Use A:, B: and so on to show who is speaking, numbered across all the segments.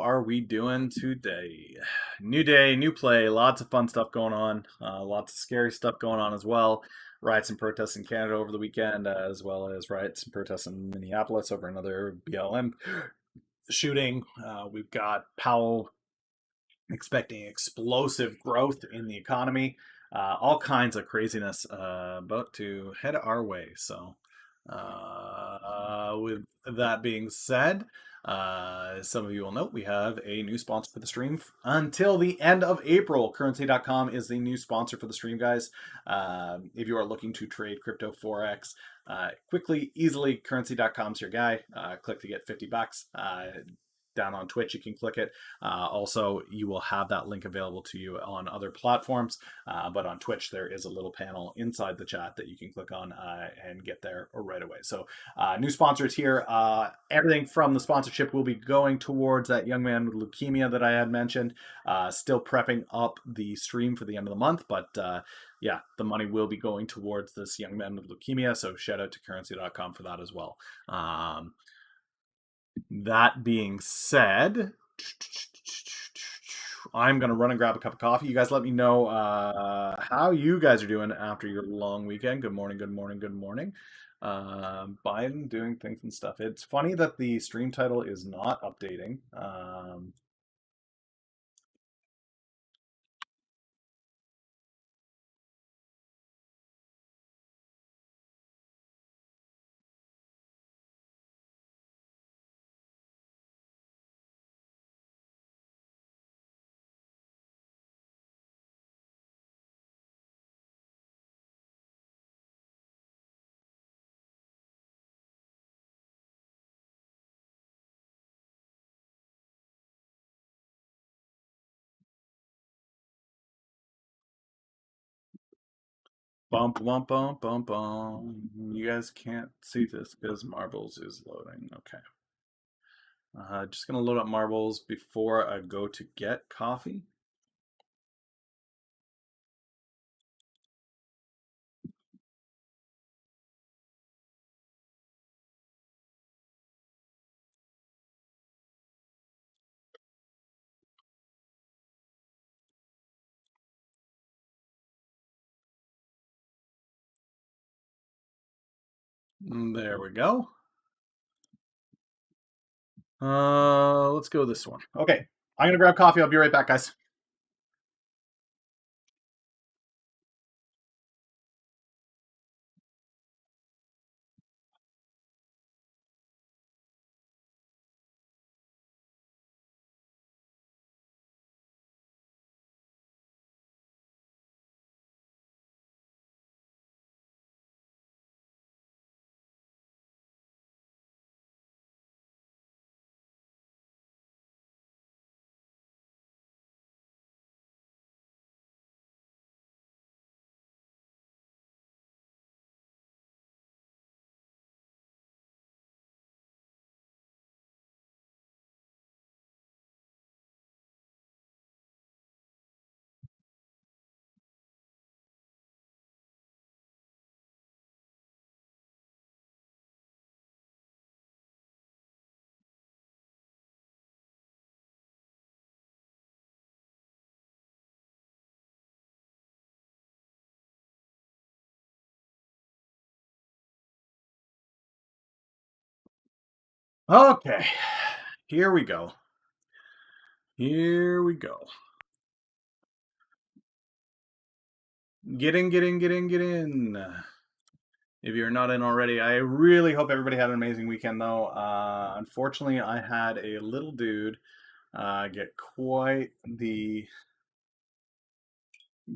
A: are we doing today? New day, new play, lots of fun stuff going on, lots of scary stuff going on as well. Riots and protests in Canada over the weekend, as well as riots and protests in Minneapolis over another BLM shooting. We've got Powell expecting explosive growth in the economy, all kinds of craziness about to head our way. So, with that being said, some of you will note we have a new sponsor for the stream until the end of April. Currency.com is the new sponsor for the stream, guys. If you are looking to trade crypto forex quickly, easily, Currency.com is your guy. Click to get $50. Down on Twitch, you can click it. Also, you will have that link available to you on other platforms, but on Twitch, there is a little panel inside the chat that you can click on and get there right away. So, new sponsors here. Everything from the sponsorship will be going towards that young man with leukemia that I had mentioned. Still prepping up the stream for the end of the month, but yeah, the money will be going towards this young man with leukemia. So, shout out to currency.com for that as well. That being said, I'm going to run and grab a cup of coffee. You guys let me know how you guys are doing after your long weekend. Good morning, good morning, good morning. Biden doing things and stuff. It's funny that the stream title is not updating. Bump, bump, bump, bump, bump. You guys can't see this because Marbles is loading. Okay. Just going to load up Marbles before I go to get coffee. There we go. Let's go this one. Okay, I'm gonna grab coffee. I'll be right back, guys. Okay, here we go. Here we go. Get in, get in, get in, get in. If you're not in already, I really hope everybody had an amazing weekend, though. Unfortunately, I had a little dude get quite the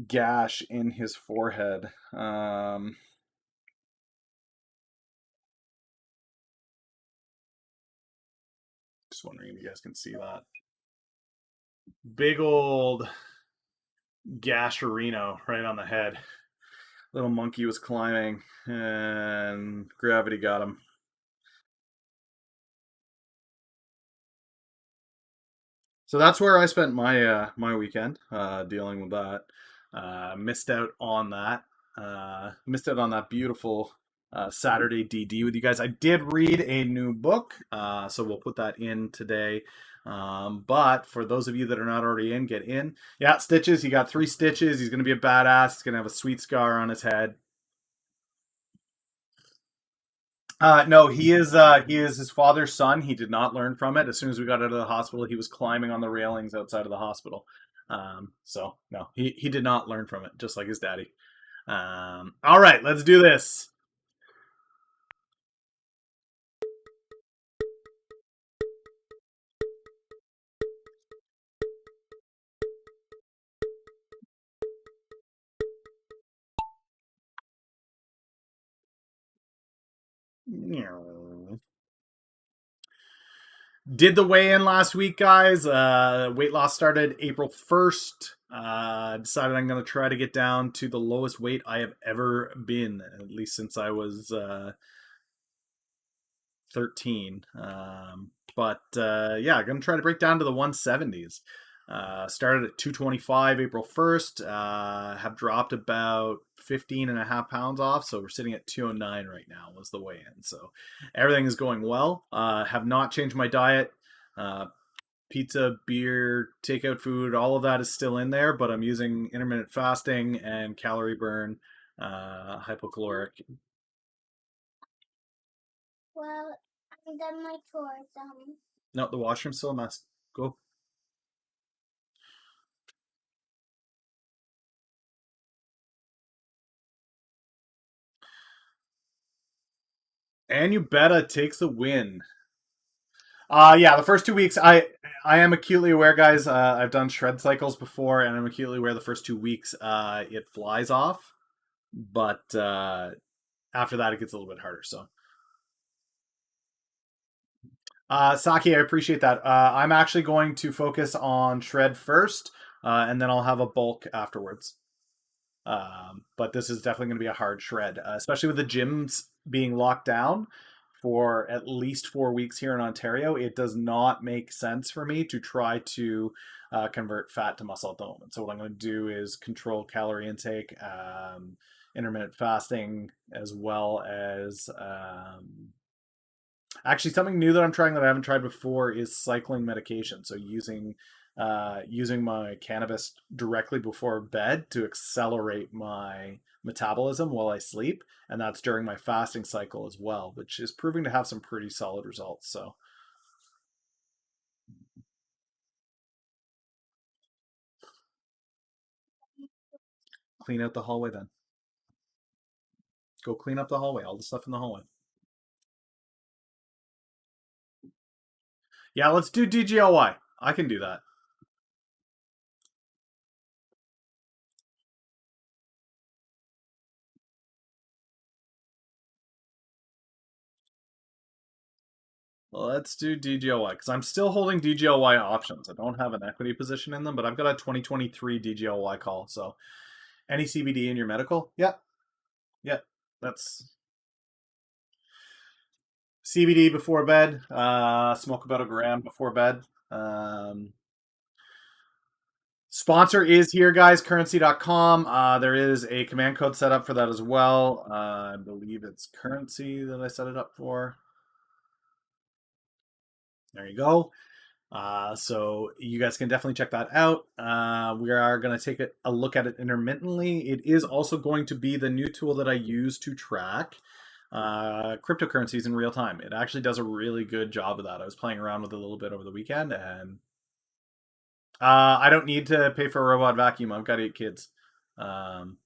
A: gash in his forehead. Just wondering if you guys can see that. Big old gasherino right on the head. Little monkey was climbing and gravity got him. So that's where I spent my my weekend dealing with that. Missed out on that. Missed out on that beautiful Saturday DD with you guys. I did read a new book, so we'll put that in today. But for those of you that are not already in, get in. Yeah, stitches. He got 3 stitches. He's going to be a badass. He's going to have a sweet scar on his head. No, he is his father's son. He did not learn from it. As soon as we got out of the hospital, he was climbing on the railings outside of the hospital. So no, he did not learn from it, just like his daddy. All right, let's do this. Did the weigh in last week, guys. Weight loss started April 1st. Decided I'm going to try to get down to the lowest weight I have ever been, at least since I was 13. Yeah, I'm going to try to break down to the 170s. Started at 225 April 1st. Have dropped about 15 and a half pounds off. So we're sitting at 209 right now was the weigh in. So everything is going well. Have not changed my diet. Pizza, beer, takeout food, all of that is still in there, but I'm using intermittent fasting and calorie burn, hypocaloric.
B: Well, I've done my chores.
A: No, the washroom's still a mess. Go. And you betta takes the win. Yeah, the first 2 weeks, I am acutely aware, guys. I've done shred cycles before, and I'm acutely aware the first 2 weeks, it flies off, but after that, it gets a little bit harder. So, Saki, I appreciate that. I'm actually going to focus on shred first, and then I'll have a bulk afterwards. But this is definitely going to be a hard shred, especially with the gyms being locked down for at least 4 weeks here in Ontario. It does not make sense for me to try to convert fat to muscle at the moment. So what I'm going to do is control calorie intake, intermittent fasting, as well as actually something new that I'm trying that I haven't tried before is cycling medication. So using my cannabis directly before bed to accelerate my metabolism while I sleep, and that's during my fasting cycle as well, which is proving to have some pretty solid results. So clean out the hallway then. Go clean up the hallway, all the stuff in the hallway. Yeah, let's do DGLY. I can do that. Let's do DGLY because I'm still holding DGLY options. I don't have an equity position in them, but I've got a 2023 DGLY call. So any CBD in your medical? Yeah. Yeah. That's CBD before bed. Smoke about a gram before bed. Sponsor is here, guys. Currency.com. There is a command code set up for that as well. I believe it's currency that I set it up for. There you go. So you guys can definitely check that out. We are going to take a look at it intermittently. It is also going to be the new tool that I use to track cryptocurrencies in real time. It actually does a really good job of that. I was playing around with it a little bit over the weekend, and I don't need to pay for a robot vacuum. I've got 8 kids. Um,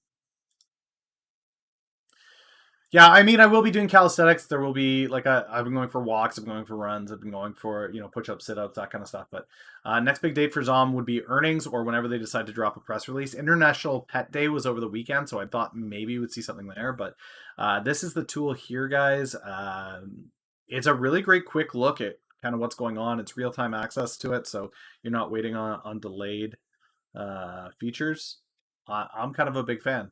A: Yeah, I mean, I will be doing calisthenics. There will be I've been going for walks, I've been going for runs, I've been going for push-ups, sit-ups, that kind of stuff. But next big date for Zom would be earnings or whenever they decide to drop a press release. International Pet Day was over the weekend, so I thought maybe we would see something there. But this is the tool here, guys. It's a really great quick look at kind of what's going on. It's real-time access to it, so you're not waiting on delayed features. I'm kind of a big fan.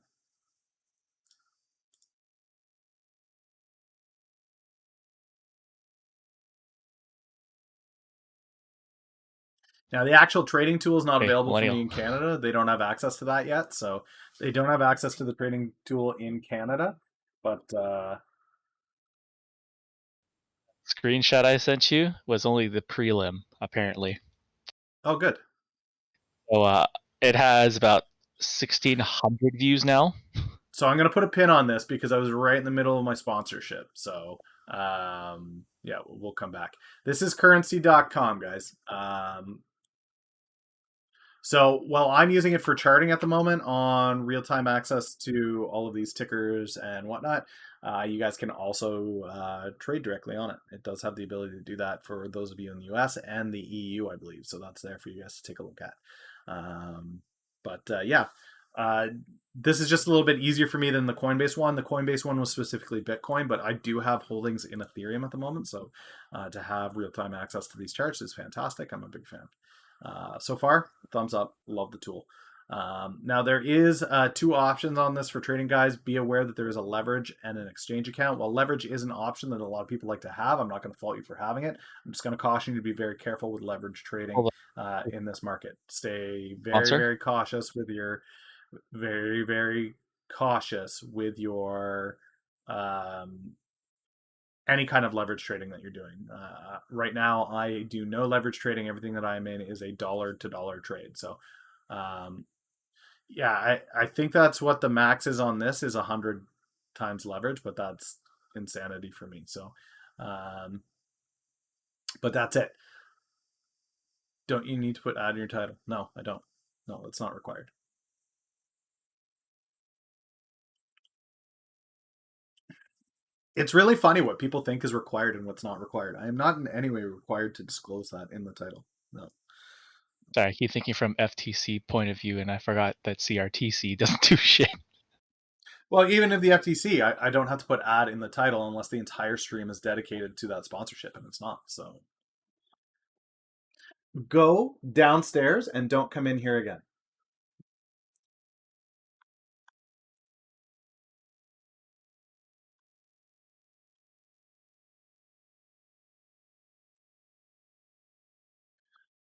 A: Now, the actual trading tool is not available for me in Canada. They don't have access to that yet, so they don't have access to the trading tool in Canada. But
C: screenshot I sent you was only the prelim. apparently.
A: Oh, good.
C: So it has about 1,600 views now.
A: So I'm going to put a pin on this because I was right in the middle of my sponsorship. So yeah, we'll come back. This is currency.com, guys. So while I'm using it for charting at the moment on real-time access to all of these tickers and whatnot, you guys can also trade directly on it. It does have the ability to do that for those of you in the US and the EU, I believe. So that's there for you guys to take a look at. Yeah, this is just a little bit easier for me than the Coinbase one. The Coinbase one was specifically Bitcoin, but I do have holdings in Ethereum at the moment. So to have real-time access to these charts is fantastic. I'm a big fan. So far, thumbs up. Love the tool. Now there is two options on this for trading, guys. Be aware that there is a leverage and an exchange account. While leverage is an option that a lot of people like to have, I'm not going to fault you for having it. I'm just going to caution you to be very careful with leverage trading in this market. Stay very,
C: Sponsor.
A: very cautious with your very cautious with your any kind of leverage trading that you're doing. Right now, I do no leverage trading. Everything that I'm in is a dollar to dollar trade. So, yeah, I think that's what the max is on this is 100 times leverage, but that's insanity for me. So, but that's it. Don't you need to put ad in your title? No, I don't. No, it's not required. It's really funny what people think is required and what's not required. I am not in any way required to disclose that in the title. No.
C: Sorry, I keep thinking from FTC point of view, and I forgot that CRTC doesn't do shit.
A: Well, even if the FTC, I don't have to put ad in the title unless the entire stream is dedicated to that sponsorship, and it's not. So go downstairs and don't come in here again.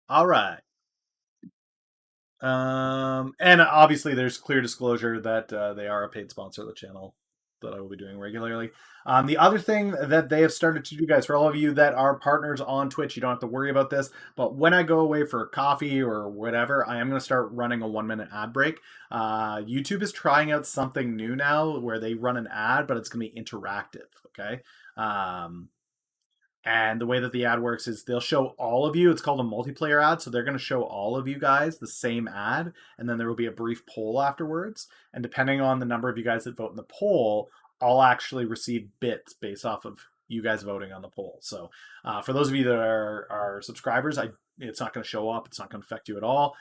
A: All right. And obviously, there's clear disclosure that they are a paid sponsor of the channel that I will be doing regularly. The other thing that they have started to do, guys, for all of you that are partners on Twitch, you don't have to worry about this. But when I go away for coffee or whatever, I am going to start running a 1-minute ad break. YouTube is trying out something new now where they run an ad, but it's going to be interactive. Okay. And the way that the ad works is they'll show all of you. It's called a multiplayer ad. So they're going to show all of you guys the same ad. And then there will be a brief poll afterwards. And depending on the number of you guys that vote in the poll, I'll actually receive bits based off of you guys voting on the poll. So for those of you that are subscribers, it's not going to show up. It's not going to affect you at all.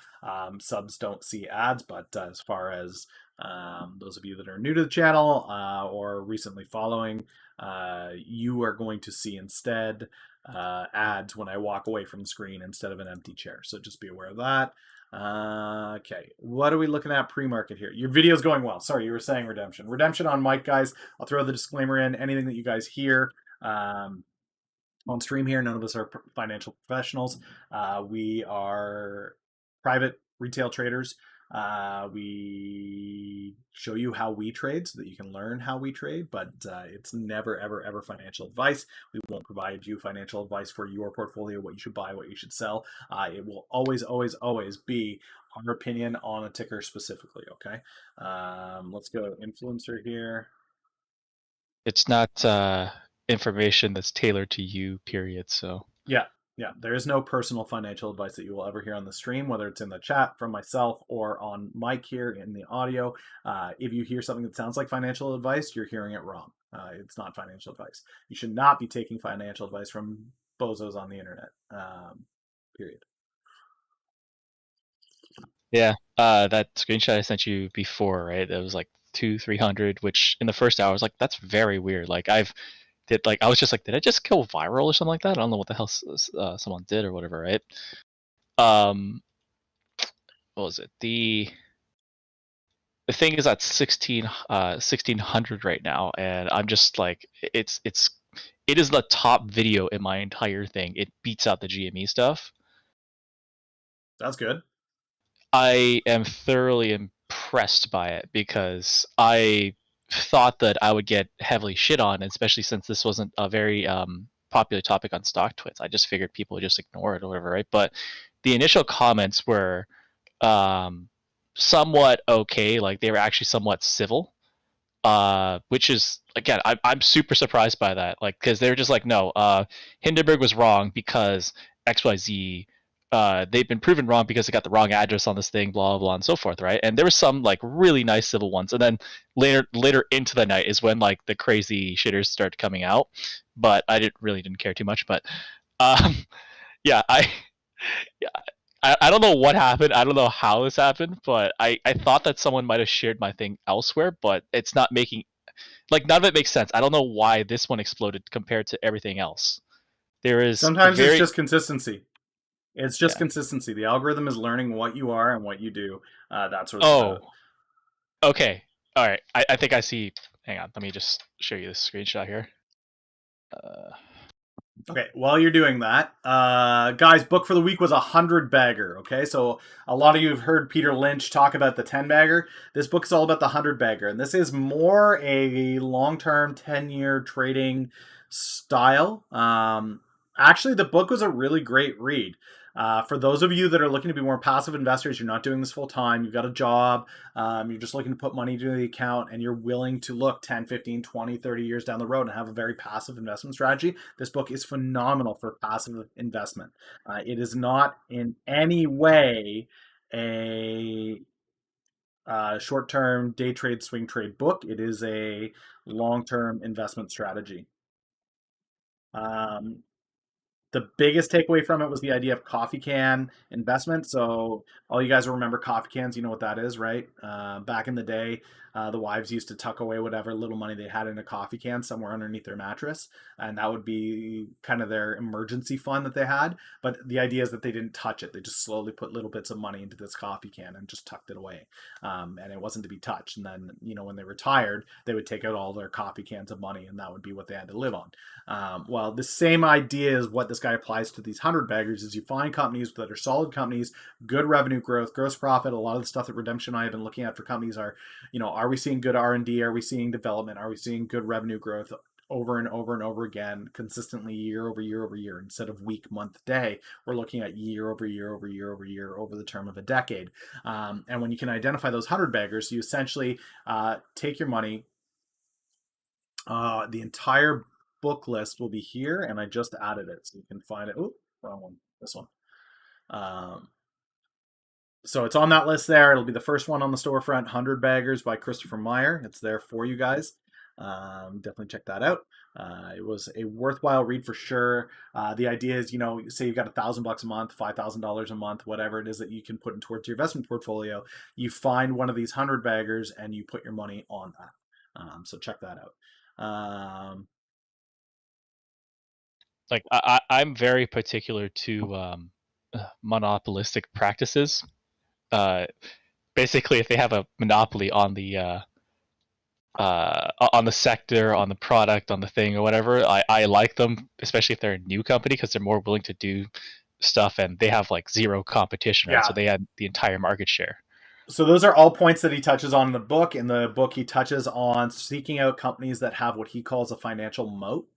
A: Subs don't see ads. But as far as those of you that are new to the channel or recently following, you are going to see instead ads when I walk away from the screen instead of an empty chair. So just be aware of that. Okay, what are we looking at pre-market here? Your video's going well. Sorry, you were saying redemption. Redemption on mic, guys. I'll throw the disclaimer in. Anything that you guys hear on stream here, none of us are financial professionals. We are private retail traders. We show you how we trade so that you can learn how we trade, but it's never, ever financial advice. We won't provide you financial advice for your portfolio, what you should buy, what you should sell. It will always be our opinion on a ticker specifically, okay? Let's go influencer here.
C: It's not information that's tailored to you, period. So
A: yeah, there is no personal financial advice that you will ever hear on the stream, whether it's in the chat from myself or on mic here in the audio. If you hear something that sounds like financial advice, you're hearing it wrong. It's not financial advice. You should not be taking financial advice from bozos on the internet, period.
C: yeah, that screenshot I sent you before, right? It was like 200-300, which in the first hour I was like, that's very weird. Like I was just like, did I just go viral or something like that? I don't know what the hell someone did or whatever, right? What was it? The thing is at 1600 right now, and I'm just like, it is the top video in my entire thing. It beats out the GME stuff.
A: That's good.
C: I am thoroughly impressed by it because I thought that I would get heavily shit on, especially since this wasn't a very popular topic on stock twits. I just figured people would just ignore it or whatever, right? But the initial comments were somewhat okay. Like they were actually somewhat civil, which is again, I'm super surprised by that. Like because they're just like, no, Hindenburg was wrong because XYZ. They've been proven wrong because they got the wrong address on this thing, blah blah and so forth, right? And there were some like really nice civil ones, and then later into the night is when like the crazy shitters started coming out. But I didn't care too much. But um, yeah, yeah, I don't know what happened. I don't know how this happened, but I thought that someone might have shared my thing elsewhere, but it's not making like none of it makes sense. I don't know why this one exploded compared to everything else. There is a
A: Sometimes it's
C: very
A: just consistency. It's just
C: yeah.
A: consistency. The algorithm is learning what you are and what you do. That's what it's
C: Oh,
A: about.
C: okay. All right. I think I see. Hang on. Let me just show you this screenshot here. Uh,
A: Okay, while you're doing that, guys, book for the week was 100 bagger. Okay, so a lot of you have heard Peter Lynch talk about the 10 bagger. This book is all about the 100 bagger, and this is more a long-term 10-year trading style. Actually, the book was a really great read. For those of you that are looking to be more passive investors, you're not doing this full time, you've got a job, you're just looking to put money into the account, and you're willing to look 10, 15, 20, 30 years down the road and have a very passive investment strategy, this book is phenomenal for passive investment. It is not in any way a short-term day trade, swing trade book. It is a long-term investment strategy. Um, the biggest takeaway from it was the idea of coffee can investment. So all you guys will remember coffee cans. You know what that is, right? Back in the day, the wives used to tuck away whatever little money they had in a coffee can somewhere underneath their mattress, and that would be kind of their emergency fund that they had. But the idea is that they didn't touch it; they just slowly put little bits of money into this coffee can and just tucked it away, and it wasn't to be touched. And then, when they retired, they would take out all their coffee cans of money, and that would be what they had to live on. Well, the same idea is what this guy applies to these 100 baggers is you find companies that are solid companies, good revenue growth, gross profit. A lot of the stuff that Redemption and I have been looking at for companies are we seeing good R&D? Are we seeing development? Are we seeing good revenue growth over and over and over again, consistently year over year over year? Instead of week, month, day, we're looking at year over year over year over year over the term of a decade. And when you can identify those 100 baggers, you essentially take your money. The entire book list will be here, and I just added it, so you can find it. Oh, wrong one. This one. So it's on that list there. It'll be the first one on the storefront, 100 Baggers by Christopher Meyer. It's there for you guys. Definitely check that out. It was a worthwhile read for sure. The idea is, say you've got $1,000 a month, $5,000 a month, whatever it is that you can put in towards your investment portfolio. You find one of these 100 baggers and you put your money on that. So check that out.
C: like I'm very particular to monopolistic practices. Basically, if they have a monopoly on the sector, on the product, on the thing, or whatever, I like them, especially if they're a new company because they're more willing to do stuff and they have like zero competition, right?
A: Yeah.
C: So they had the entire market share.
A: So those are all points that he touches on in the book. In the book, he touches on seeking out companies that have what he calls a financial moat.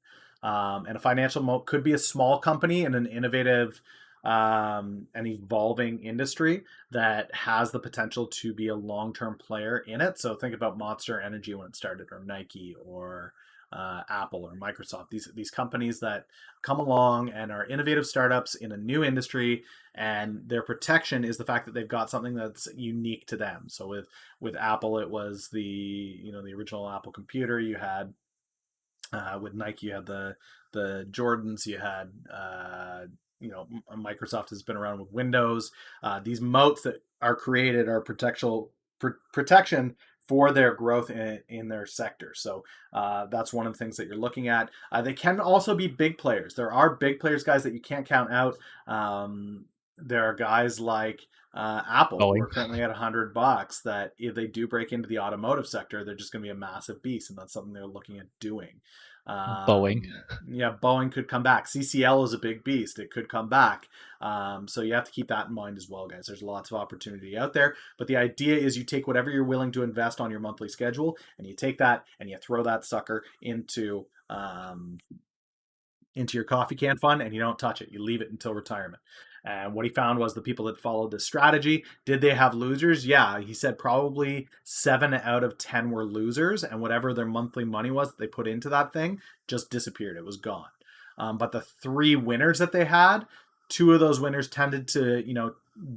A: And a financial moat could be a small company in an innovative and evolving industry that has the potential to be a long-term player in it. So think about Monster Energy when it started, or Nike, or Apple, or Microsoft. These companies that come along and are innovative startups in a new industry, and their protection is the fact that they've got something that's unique to them. So with Apple, it was the original Apple computer. You had with Nike, you had the Jordans. You had Microsoft has been around with Windows. These moats that are created are protection for their growth in their sector. So that's one of the things that you're looking at. They can also be big players. There are big players, guys, that you can't count out. There are guys like Apple, who
C: Boeing.
A: are currently at $100, that if they do break into the automotive sector, they're just going to be a massive beast, and that's something they're looking at doing.
C: Boeing.
A: Yeah, Boeing could come back. CCL is a big beast. It could come back. So you have to keep that in mind as well, guys. There's lots of opportunity out there. But the idea is you take whatever you're willing to invest on your monthly schedule, and you take that and you throw that sucker into into your coffee can fund and you don't touch it. You leave it until retirement. And what he found was the people that followed this strategy, did they have losers? Yeah, he said probably 7 out of 10 were losers, and whatever their monthly money was that they put into that thing just disappeared. It was gone. But the 3 winners that they had, 2 of those winners tended to,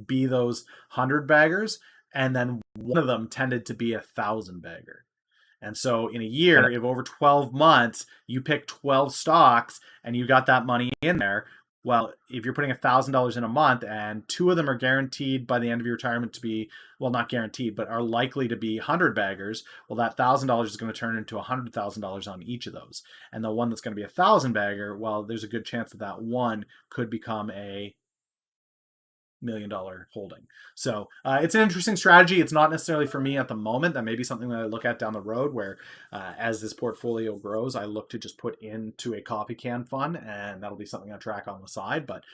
A: be those 100 baggers, and then one of them tended to be 1,000 bagger. And so in a year, if over 12 months you pick 12 stocks and you got that money in there, well, if you're putting $1,000 in a month and 2 of them are guaranteed by the end of your retirement to be, well, not guaranteed, but are likely to be 100 baggers, well, that $1,000 is going to turn into $100,000 on each of those. And the one that's going to be 1,000 bagger, well, there's a good chance that that one could become a $1 million holding. So it's an interesting strategy. It's not necessarily for me at the moment. That may be something that I look at down the road where as this portfolio grows, I look to just put into a coffee can fund, and that'll be something I track on the side. But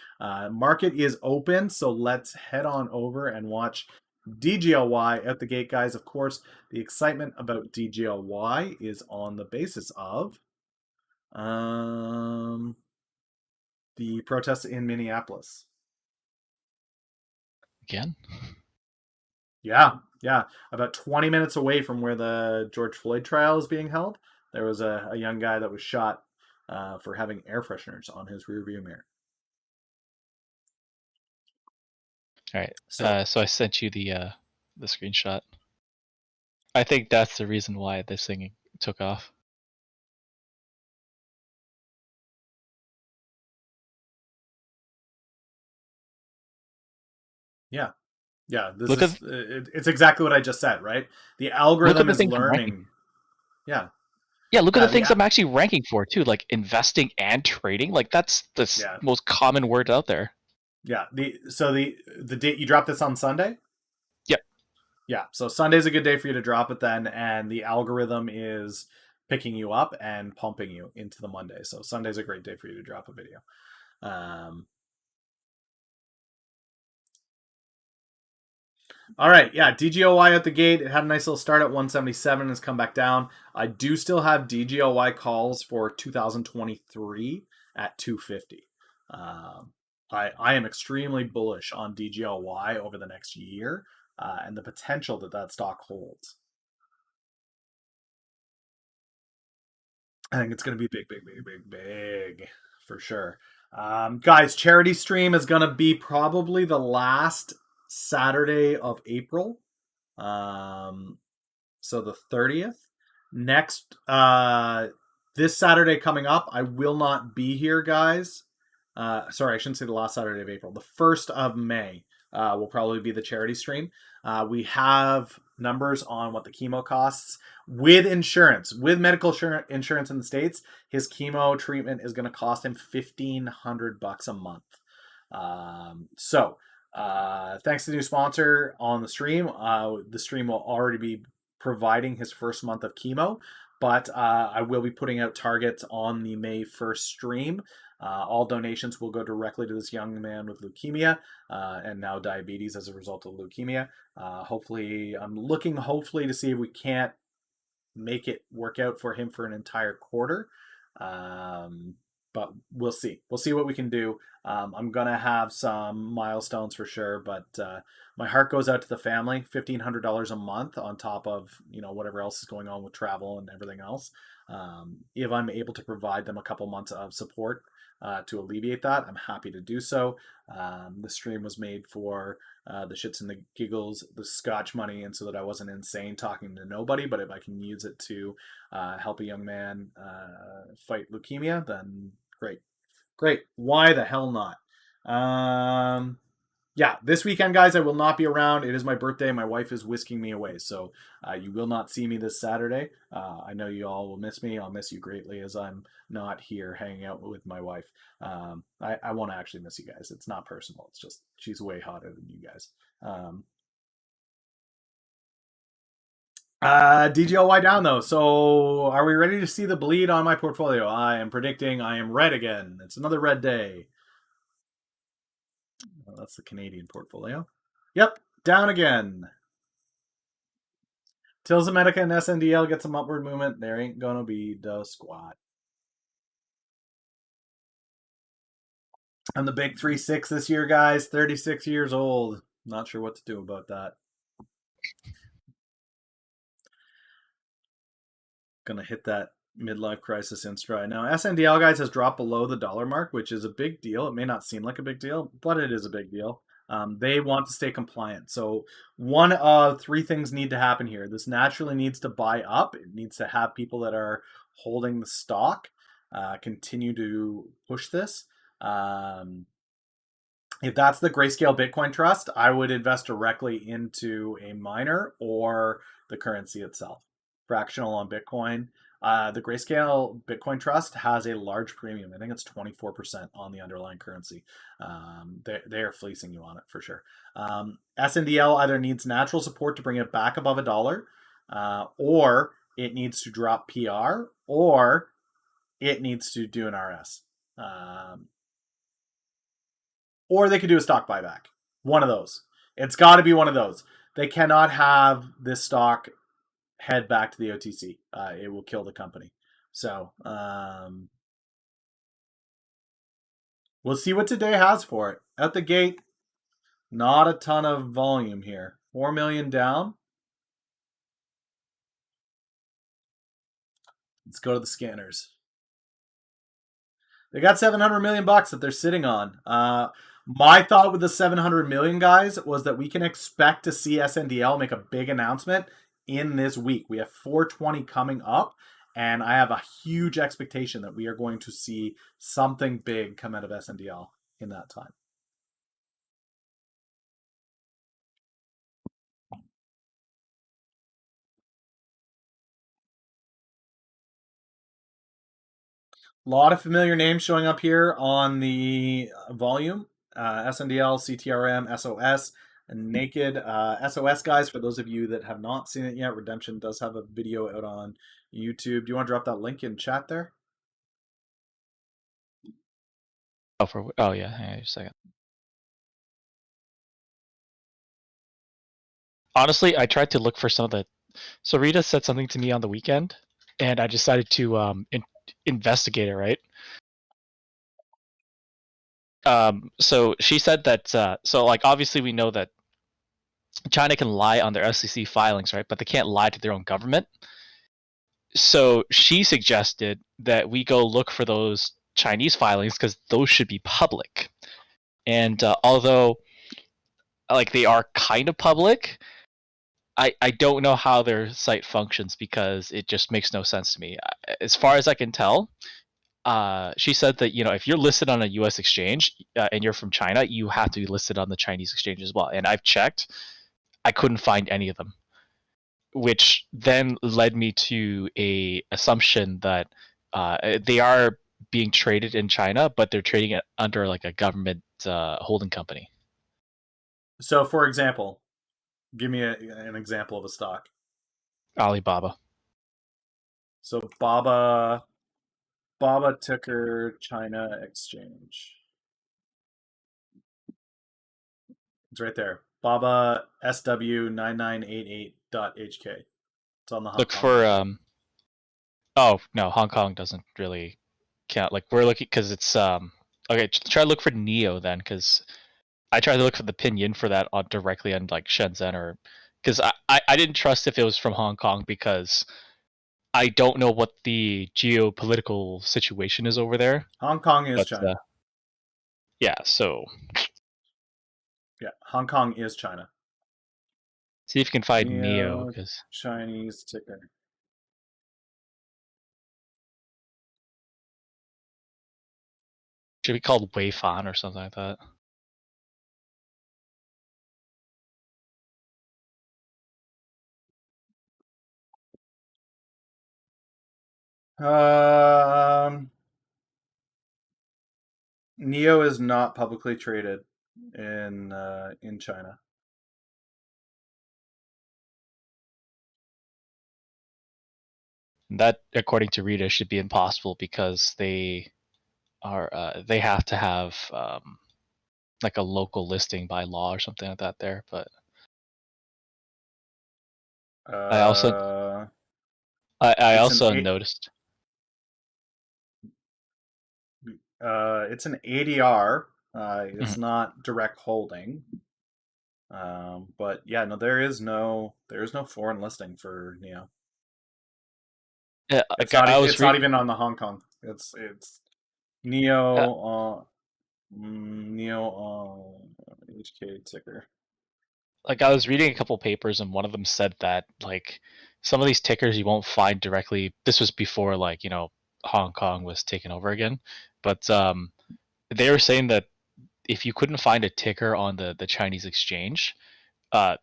A: market is open, so let's head on over and watch DGLY at the gate, guys. Of course, the excitement about DGLY is on the basis of the protests in Minneapolis.
C: Again?
A: Yeah. About 20 minutes away from where the George Floyd trial is being held, there was a young guy that was shot for having air fresheners on his rearview mirror.
C: All right. So I sent you the screenshot. I think that's the reason why this thing took off.
A: Yeah, it's exactly what I just said, right? The algorithm is learning. Yeah,
C: look at the things I'm actually ranking for too, like investing and trading. Like that's the most common word out there.
A: Yeah. The date you dropped this on Sunday?
C: Yep.
A: Yeah. So Sunday's a good day for you to drop it then, and the algorithm is picking you up and pumping you into the Monday. So Sunday's a great day for you to drop a video. All right, yeah, DGOY at the gate. It had a nice little start at 177 and has come back down. I do still have DGOY calls for 2023 at 250. I am extremely bullish on DGOY over the next year and the potential that stock holds. I think it's going to be big for sure. Guys, charity stream is going to be probably the last Saturday of April. So the 30th. Next, this Saturday coming up, I will not be here, guys. Sorry, I shouldn't say the last Saturday of April. The 1st of May will probably be the charity stream. We have numbers on what the chemo costs with insurance, with medical insurance in the States. His chemo treatment is going to cost him $1,500 a month. So thanks to the new sponsor on the stream. The stream will already be providing his first month of chemo, but I will be putting out targets on the May 1st stream. All donations will go directly to this young man with leukemia and now diabetes as a result of leukemia. I'm looking to see if we can't make it work out for him for an entire quarter. But we'll see. We'll see what we can do. I'm going to have some milestones for sure, but my heart goes out to the family. $1,500 a month on top of, whatever else is going on with travel and everything else. If I'm able to provide them a couple months of support to alleviate that, I'm happy to do so. The stream was made for the shits and the giggles, the Scotch money, and so that I wasn't insane talking to nobody, but if I can use it to help a young man fight leukemia, then great. Why the hell not? Yeah, this weekend, guys, I will not be around. It is my birthday. My wife is whisking me away, so you will not see me this Saturday. I know you all will miss me. I'll miss you greatly as I'm not here hanging out with my wife. I won't actually miss you guys. It's not personal. It's just she's way hotter than you guys. DGLY down though. So are we ready to see the bleed on my portfolio? I am predicting I am red again. It's another red day. Well, that's the Canadian portfolio. Yep, down again. Till Zemedica and SNDL get some upward movement, there ain't gonna be the squat. I'm the big 3-6 this year, guys. 36 years old. Not sure what to do about that. Gonna hit that midlife crisis in stride. Now, SNDL, guys, has dropped below the dollar mark, which is a big deal. It may not seem like a big deal, but it is a big deal. They want to stay compliant. So one of three things need to happen here. This naturally needs to buy up. It needs to have people that are holding the stock continue to push this. If that's the Grayscale Bitcoin Trust, I would invest directly into a miner or the currency itself. Fractional on Bitcoin. The Grayscale Bitcoin Trust has a large premium. I think it's 24% on the underlying currency. They are fleecing you on it for sure. SNDL either needs natural support to bring it back above $1, or it needs to drop PR, or it needs to do an RS. Or they could do a stock buyback. One of those. It's got to be one of those. They cannot have this stock head back to the OTC. It will kill the company. So we'll see what today has for it. Out the gate, not a ton of volume here. 4 million down. Let's go to the scanners. They got 700 million bucks that they're sitting on. My thought with the 700 million, guys, was that we can expect to see SNDL make a big announcement in this week. We have 420 coming up, and I have a huge expectation that we are going to see something big come out of SNDL in that time. A lot of familiar names showing up here on the volume. SNDL, CTRM, SOS, and Naked. SOS, guys, for those of you that have not seen it yet, Redemption does have a video out on YouTube. Do you want to drop that link in chat there?
C: Oh yeah, hang on a second. Honestly, I tried to look for some of the. So Rita said something to me on the weekend, and I decided to investigate it. Right. So she said that. So like obviously we know that China can lie on their SEC filings, right? But they can't lie to their own government. So she suggested that we go look for those Chinese filings because those should be public. And although like they are kind of public, I don't know how their site functions because it just makes no sense to me. As far as I can tell, she said that if you're listed on a U.S. exchange and you're from China, you have to be listed on the Chinese exchange as well. And I've checked, I couldn't find any of them, which then led me to a assumption that they are being traded in China, but they're trading it under like a government holding company.
A: So, for example, give me an example of a stock.
C: Alibaba.
A: So Baba ticker China Exchange. It's right there. Baba SW9988.HK. It's on the Hong
C: Look
A: Kong
C: for
A: market.
C: oh no, Hong Kong doesn't really count. Like we're looking because it's okay. Try to look for Neo then, because I tried to look for the pinyin for that directly on like Shenzhen or because I didn't trust if it was from Hong Kong because I don't know what the geopolitical situation is over there.
A: Hong Kong is
C: But
A: China.
C: yeah, so
A: Yeah, Hong Kong is China.
C: see if you can find Neo
A: Neo
C: because
A: Chinese ticker.
C: it should be called Weifan or something like that.
A: Neo is not publicly traded in China.
C: That, according to Rita, should be impossible because they have to have like a local listing by law or something like that there. But I also noticed.
A: It's an ADR It's not direct holding. But yeah, no, there is no foreign listing for Neo.
C: Yeah,
A: It's
C: like
A: not
C: I was
A: it's not
C: reading
A: even on the Hong Kong. It's Neo Neo HK ticker.
C: like I was reading a couple papers, and one of them said that like some of these tickers you won't find directly. This was before like Hong Kong was taken over again, but they were saying that if you couldn't find a ticker on the Chinese exchange,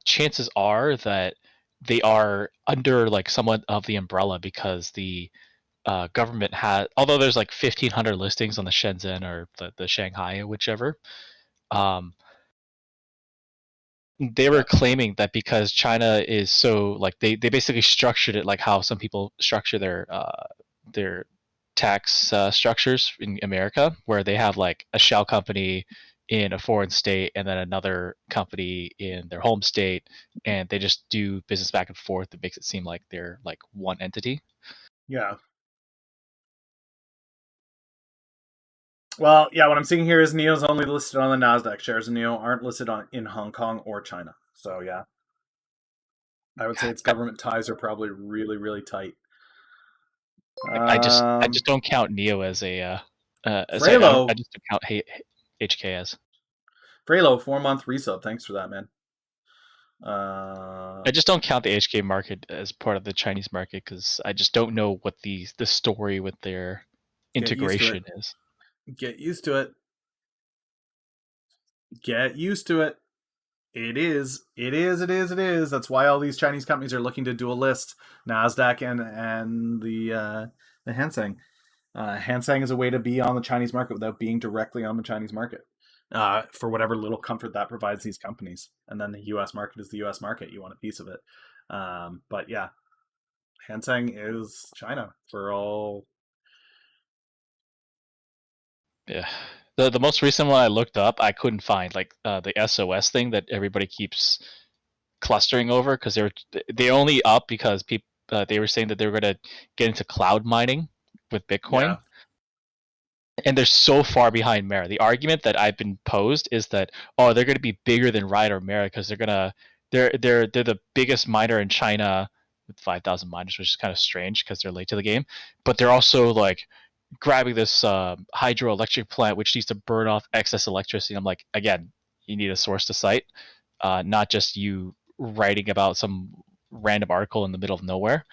C: chances are that they are under like somewhat of the umbrella because the government had, although there's like 1,500 listings on the Shenzhen or the Shanghai, whichever. Um, they were
A: Yeah.
C: claiming that because China is so like they basically structured it like how some people structure their tax structures in America, where they have like a shell company in a foreign state and then another company in their home state, and they just do business back and forth. It makes it seem like they're like one entity.
A: Yeah. Well, yeah, what I'm seeing here is Neo's only listed on the Nasdaq. Shares of Neo aren't listed in Hong Kong or China. So yeah, I would say its government ties are probably really, really tight.
C: I just don't count Neo as a sorry, I
A: Frelo,
C: just don't count HK as.
A: Frelo, 4-month resub. Thanks for that, man.
C: I just don't count the HK market as part of the Chinese market because I just don't know what the story with their
A: Get used to it.
C: integration is.
A: Get used to it. Get used to it. It is. It is. It is. It is. That's why all these Chinese companies are looking to dual list Nasdaq and the Hang Seng. Hang Seng is a way to be on the Chinese market without being directly on the Chinese market. For whatever little comfort that provides these companies, and then the U.S. market is the U.S. market. You want a piece of it, but yeah, Hang Seng is China for all.
C: Yeah. The most recent one I looked up, I couldn't find like the SOS thing that everybody keeps clustering over because they only up because people they were saying that they were going to get into cloud mining with Bitcoin,
A: Yeah,
C: and they're so far behind Mara. The argument that I've been posed is that they're going to be bigger than Riot or Mara because they're the biggest miner in China with 5,000 miners, which is kind of strange because they're late to the game, but they're also like grabbing this hydroelectric plant which needs to burn off excess electricity. I'm like, again, you need a source to cite, not just you writing about some random article in the middle of nowhere.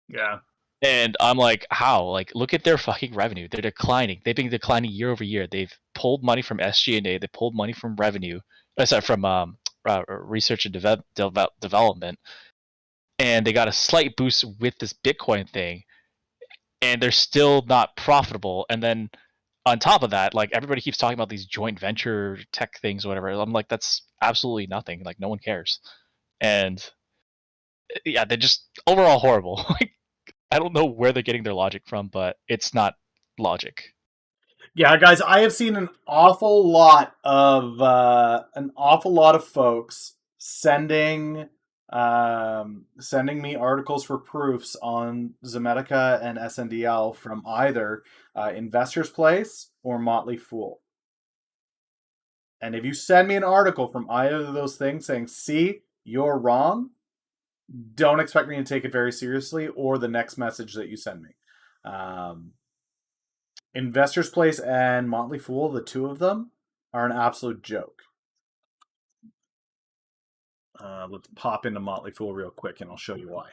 A: yeah,
C: And I'm like, how? Like, look at their fucking revenue. They're declining. They've been declining year over year. They've pulled money from SG&A. They pulled money from revenue. Sorry, from research and development. And they got a slight boost with this Bitcoin thing. And they're still not profitable. And then on top of that, like everybody keeps talking about these joint venture tech things, or whatever. I'm like, that's absolutely nothing. Like, no one cares. And yeah, they're just overall horrible. Like, I don't know where they're getting their logic from, but it's not logic.
A: yeah, guys. I have seen an awful lot of folks sending me articles for proofs on Zemetica and SNDL from either Investor's Place or Motley Fool. And if you send me an article from either of those things saying, see, you're wrong, don't expect me to take it very seriously or the next message that you send me. Investor's Place and Motley Fool, the two of them, are an absolute joke. Let's pop into Motley Fool real quick and I'll show you why.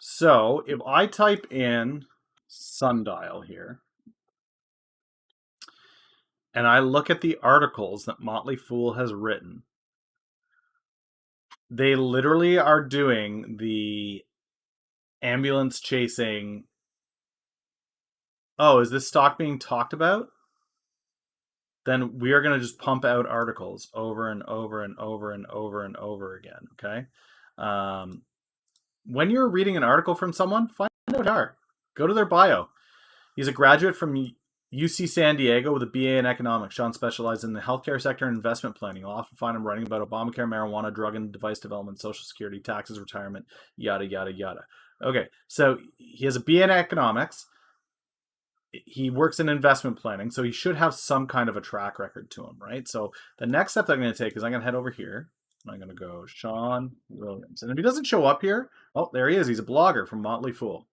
A: So if I type in sundial here and I look at the articles that Motley Fool has written, they literally are doing the ambulance chasing. Oh, is this stock being talked about? Then we are going to just pump out articles over and over and over and over and over again. Okay. When you're reading an article from someone, find out who they are. Go to their bio. He's a graduate from UC San Diego with a BA in economics. Sean specializes in the healthcare sector and investment planning. You'll often find him writing about Obamacare, marijuana, drug and device development, Social Security, taxes, retirement, yada, yada, yada. Okay, so he has a BA in economics. He works in investment planning, so he should have some kind of a track record to him, right? So the next step that I'm going to take is I'm going to head over here. And I'm going to go Sean Williams. And if he doesn't show up here, oh, there he is. He's a blogger from Motley Fool.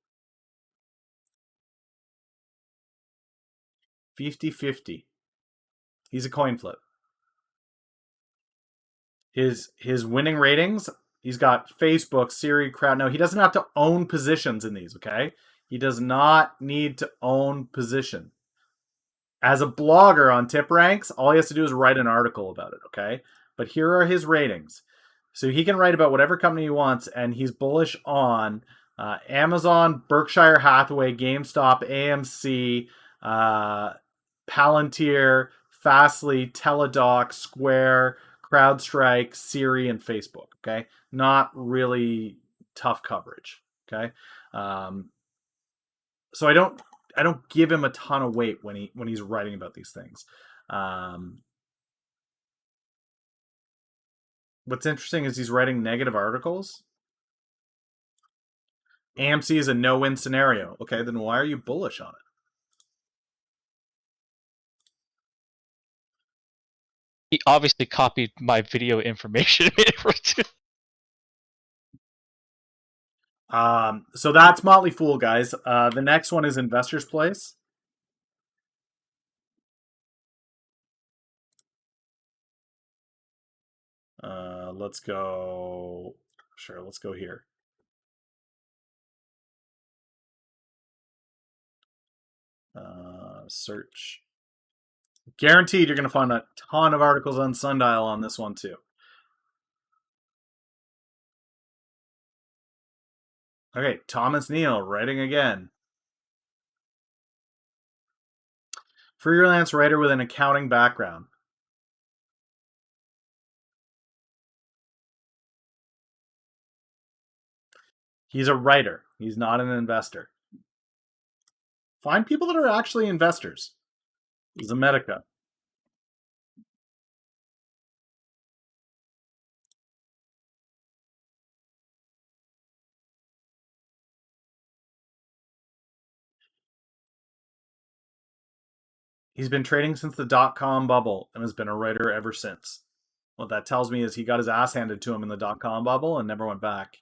A: 50-50. He's a coin flip. His winning ratings, he's got Facebook, Siri, Crowd. No, he doesn't have to own positions in these, okay? He does not need to own position. As a blogger on Tip Ranks, all he has to do is write an article about it, okay? But here are his ratings. So he can write about whatever company he wants, and he's bullish on Amazon, Berkshire Hathaway, GameStop, AMC, Palantir, Fastly, Teladoc, Square, CrowdStrike, Siri, and Facebook. Okay, not really tough coverage. Okay, so I don't give him a ton of weight when he's writing about these things. What's interesting is he's writing negative articles. AMC is a no-win scenario. Okay, then why are you bullish on it?
C: He obviously copied my video information.
A: So that's Motley Fool, guys. The next one is Investor's Place. Let's go. Sure, let's go here. Search. Guaranteed you're going to find a ton of articles on Sundial on this one too. Okay, Thomas Neal writing again. Freelance writer with an accounting background. He's a writer. He's not an investor. Find people that are actually investors. Zemetica. He's been trading since the dot-com bubble and has been a writer ever since. What that tells me is he got his ass handed to him in the dot-com bubble and never went back.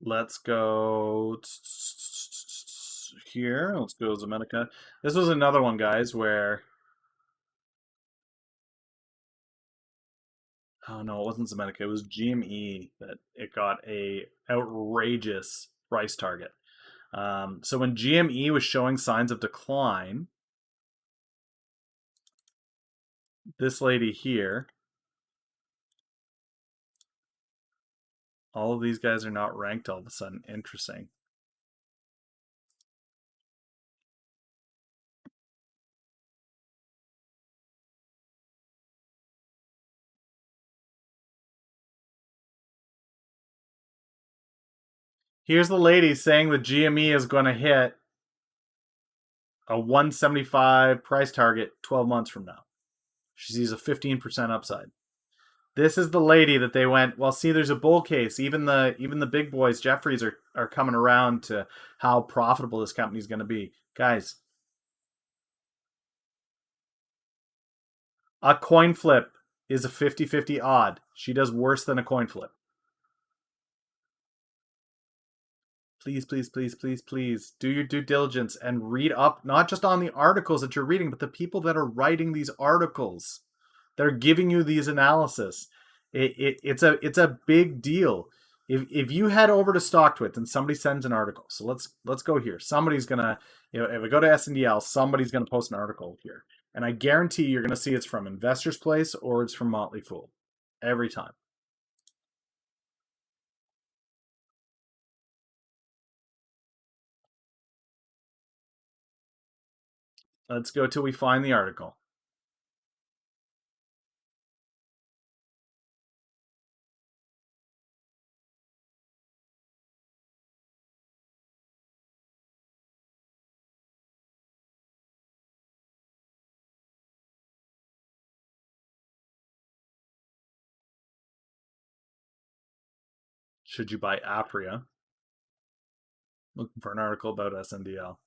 A: Let's go here. Let's go Zemetica. This was another one, guys, where... Oh, no, it wasn't Zemetica. It was GME that it got a outrageous price target. So when GME was showing signs of decline, this lady here, all of these guys are not ranked all of a sudden. Interesting. Here's the lady saying that GME is going to hit a 175 price target 12 months from now. She sees a 15% upside. This is the lady that they went, well, see, there's a bull case. Even the big boys, Jeffries, are coming around to how profitable this company is going to be. Guys, a coin flip is a 50-50 odd. She does worse than a coin flip. Please, please, please, please, please do your due diligence and read up, not just on the articles that you're reading, but the people that are writing these articles. They're giving you these analysis. It's a big deal. if you head over to StockTwits and somebody sends an article, so let's go here. Somebody's gonna, if I go to SNDL, somebody's gonna post an article here, and I guarantee you're gonna see it's from Investor's Place or it's from Motley Fool, every time. Let's go till we find the article. Should you buy Apria? Looking for an article about SNDL.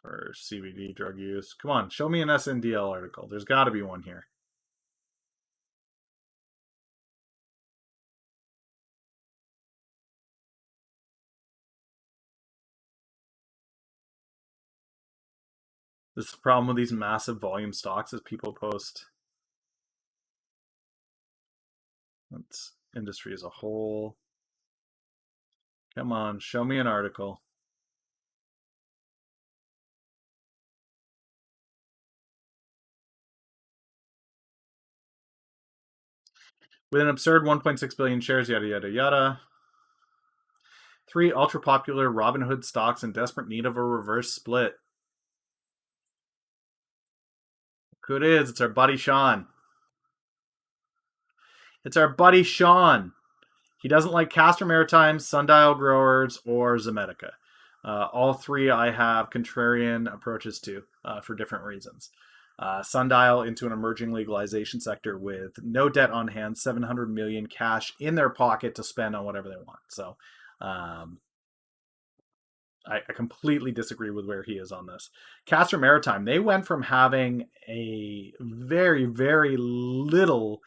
A: For CBD drug use. Come on, show me an SNDL article. There's got to be one here. This is the problem with these massive volume stocks is people post. That's industry as a whole. Come on, show me an article. With an absurd 1.6 billion shares, yada, yada, yada. 3 ultra popular Robinhood stocks in desperate need of a reverse split. Who it is? It's our buddy Sean. It's our buddy Sean. He doesn't like Castor Maritime, Sundial Growers, or Zomedica. All three I have contrarian approaches to for different reasons. Sundial into an emerging legalization sector with no debt on hand, 700 million cash in their pocket to spend on whatever they want. So I completely disagree with where he is on this. Castor Maritime, they went from having a very, very little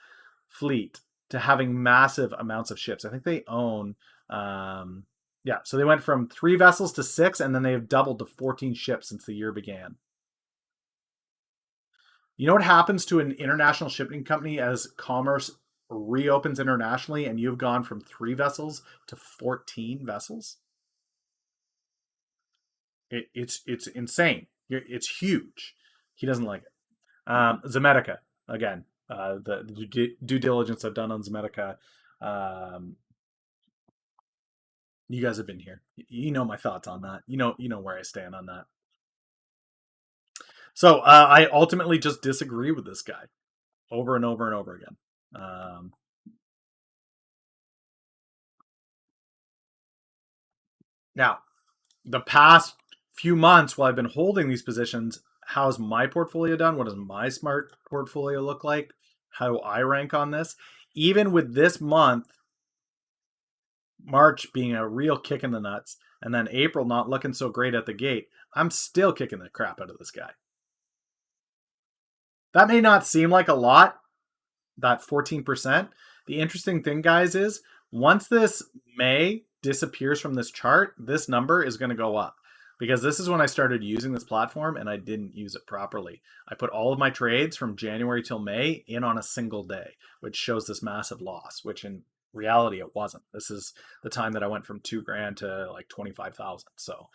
A: fleet to having massive amounts of ships. I think they own, so they went from 3 vessels to 6, and then they've doubled to 14 ships since the year began. You know what happens to an international shipping company as commerce reopens internationally and you've gone from 3 vessels to 14 vessels? It's insane. It's huge. He doesn't like it. Zomedica, again, the due diligence I've done on Zomedica. You guys have been here. You know my thoughts on that. You know where I stand on that. So I ultimately just disagree with this guy over and over and over again. Now, the past few months while I've been holding these positions, how's my portfolio done? What does my smart portfolio look like? How do I rank on this? Even with this month, March being a real kick in the nuts, and then April not looking so great at the gate, I'm still kicking the crap out of this guy. That may not seem like a lot, that 14%. The interesting thing, guys, is once this May disappears from this chart, this number is going to go up. Because this is when I started using this platform and I didn't use it properly. I put all of my trades from January till May in on a single day, which shows this massive loss, which in reality it wasn't. This is the time that I went from $2,000 to like 25,000. So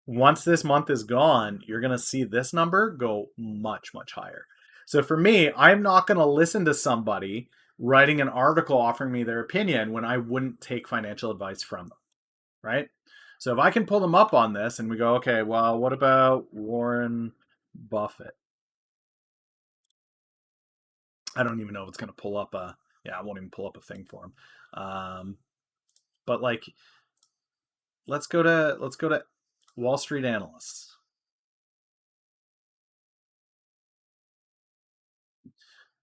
A: once this month is gone, you're going to see this number go much, much higher. So for me, I'm not going to listen to somebody writing an article offering me their opinion when I wouldn't take financial advice from them, right? So if I can pull them up on this and we go, okay, well, what about Warren Buffett? I don't even know if it's going to pull up I won't even pull up a thing for him. But like, let's go to Wall Street analysts.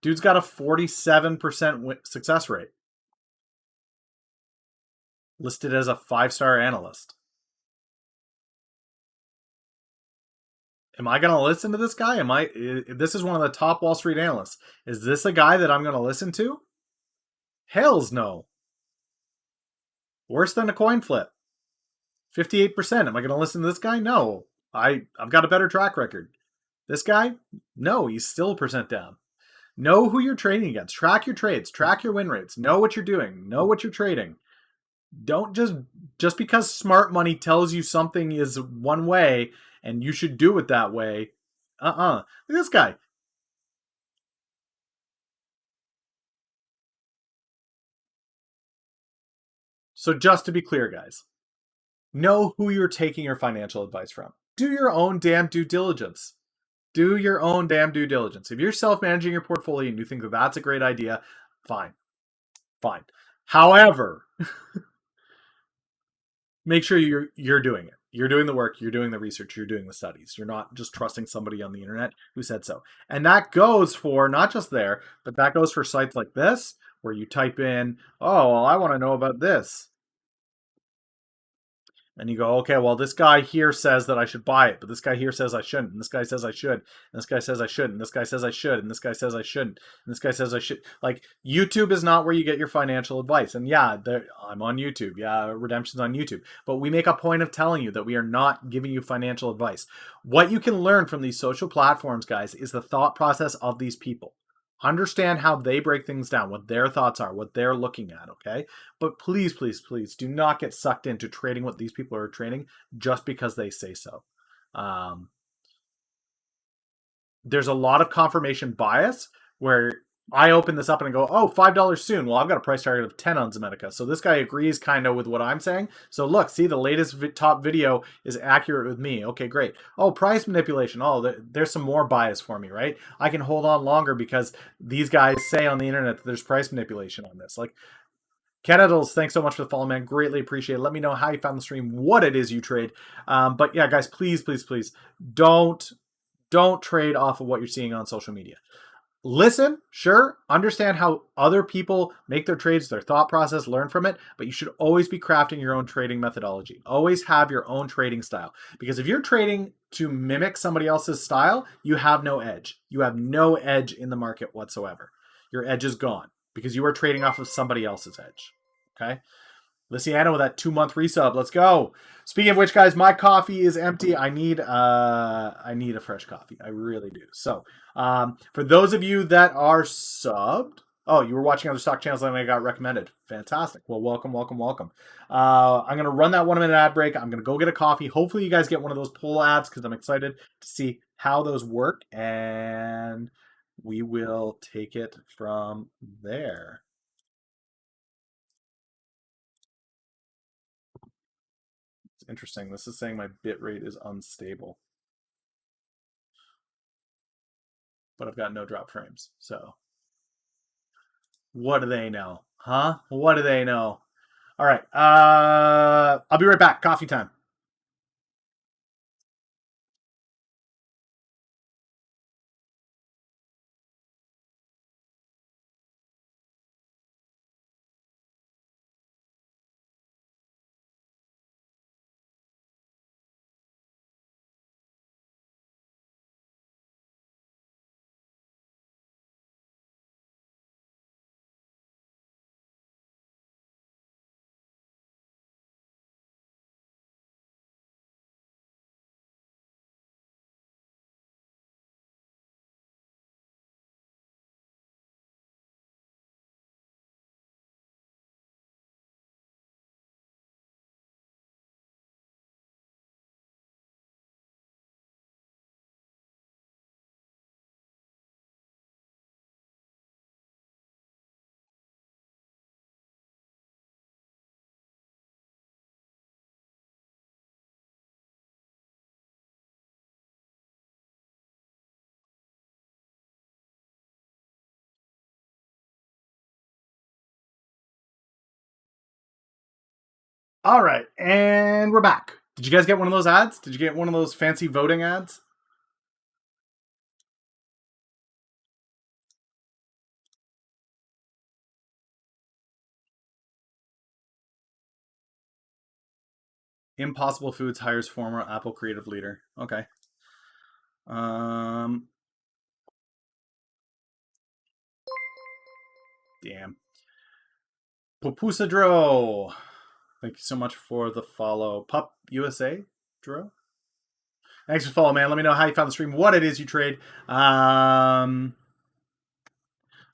A: Dude's got a 47% success rate. Listed as a 5-star analyst. Am I going to listen to this guy? This is one of the top Wall Street analysts. Is this a guy that I'm going to listen to? Hells no. Worse than a coin flip. 58%. Am I going to listen to this guy? No. I've got a better track record. This guy? No, he's still a percent down. Know who you're trading against. Track your trades. Track your win rates. Know what you're doing. Know what you're trading. Don't just because smart money tells you something is one way and you should do it that way. Look at this guy. So just to be clear, guys, know who you're taking your financial advice from. Do your own damn due diligence. Do your own damn due diligence. If you're self-managing your portfolio and you think that that's a great idea, fine. Fine. However, make sure you're doing it. You're doing the work, you're doing the research, you're doing the studies. You're not just trusting somebody on the internet who said so. And that goes for not just there, but that goes for sites like this where you type in, "Oh, well, I want to know about this." And you go, okay, well, this guy here says that I should buy it, but this guy here says I shouldn't, and this guy says I should, and this guy says I shouldn't, and this guy says I should, and this guy says I shouldn't, and this guy says I should. Like, YouTube is not where you get your financial advice. And yeah, I'm on YouTube. Yeah, Redemption's on YouTube. But we make a point of telling you that we are not giving you financial advice. What you can learn from these social platforms, guys, is the thought process of these people. Understand how they break things down, what their thoughts are, what they're looking at, okay? But please, please, please do not get sucked into trading what these people are trading just because they say so. There's a lot of confirmation bias where I open this up and I go, oh, $5 soon. Well, I've got a price target of 10 on Zemetica. So this guy agrees kind of with what I'm saying. So look, see, the latest top video is accurate with me. Okay, great. Oh, price manipulation. Oh, there's some more bias for me, right? I can hold on longer because these guys say on the internet that there's price manipulation on this. Like, Canadals, thanks so much for the follow, man. Greatly appreciate it. Let me know how you found the stream, what it is you trade. But yeah, guys, please, please, please don't trade off of what you're seeing on social media. Listen, sure, understand how other people make their trades, their thought process, learn from it, but you should always be crafting your own trading methodology. Always have your own trading style. Because if you're trading to mimic somebody else's style, you have no edge. You have no edge in the market whatsoever. Your edge is gone because you are trading off of somebody else's edge. Okay? Lysiana with that 2-month resub. Let's go. Speaking of which, guys, my coffee is empty. I need a fresh coffee. I really do. So, for those of you that are subbed, oh, you were watching other stock channels and I got recommended. Fantastic. Well, welcome, welcome, welcome. I'm gonna run that 1-minute ad break. I'm gonna go get a coffee. Hopefully, you guys get one of those poll ads because I'm excited to see how those work, and we will take it from there. Interesting. This is saying my bit rate is unstable. But I've got no drop frames. So what do they know? Huh? What do they know? All right. I'll be right back. Coffee time. All right, and we're back. Did you guys get one of those ads? Did you get one of those fancy voting ads? Impossible Foods hires former Apple creative leader. Okay. Damn. Pupusa Dro. Thank you so much for the follow. Pup USA Dro. Thanks for following, man. Let me know how you found the stream, what it is you trade.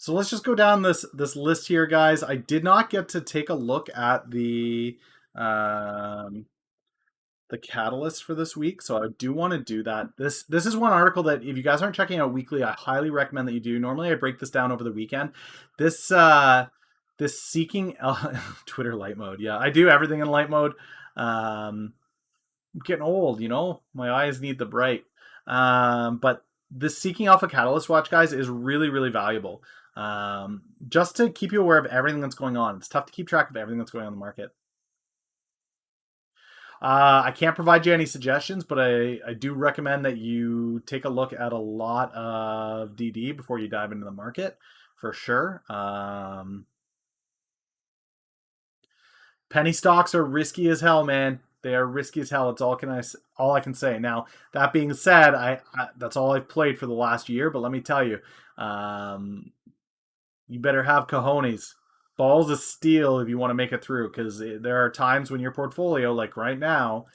A: So let's just go down this list here, guys. I did not get to take a look at the catalyst for this week, so I do want to do that. This is one article that if you guys aren't checking out weekly, I highly recommend that you do. Normally I break this down over the weekend. This seeking Twitter light mode. Yeah, I do everything in light mode. I'm getting old, you know. My eyes need the bright. But this seeking alpha catalyst watch, guys, is really, really valuable. Just to keep you aware of everything that's going on. It's tough to keep track of everything that's going on in the market. I can't provide you any suggestions, but I do recommend that you take a look at a lot of DD before you dive into the market, for sure. Penny stocks are risky as hell, man. They are risky as hell. It's all I can say. Now, that being said, I that's all I've played for the last year. But let me tell you, you better have cojones, balls of steel, if you want to make it through. Because there are times when your portfolio, like right now,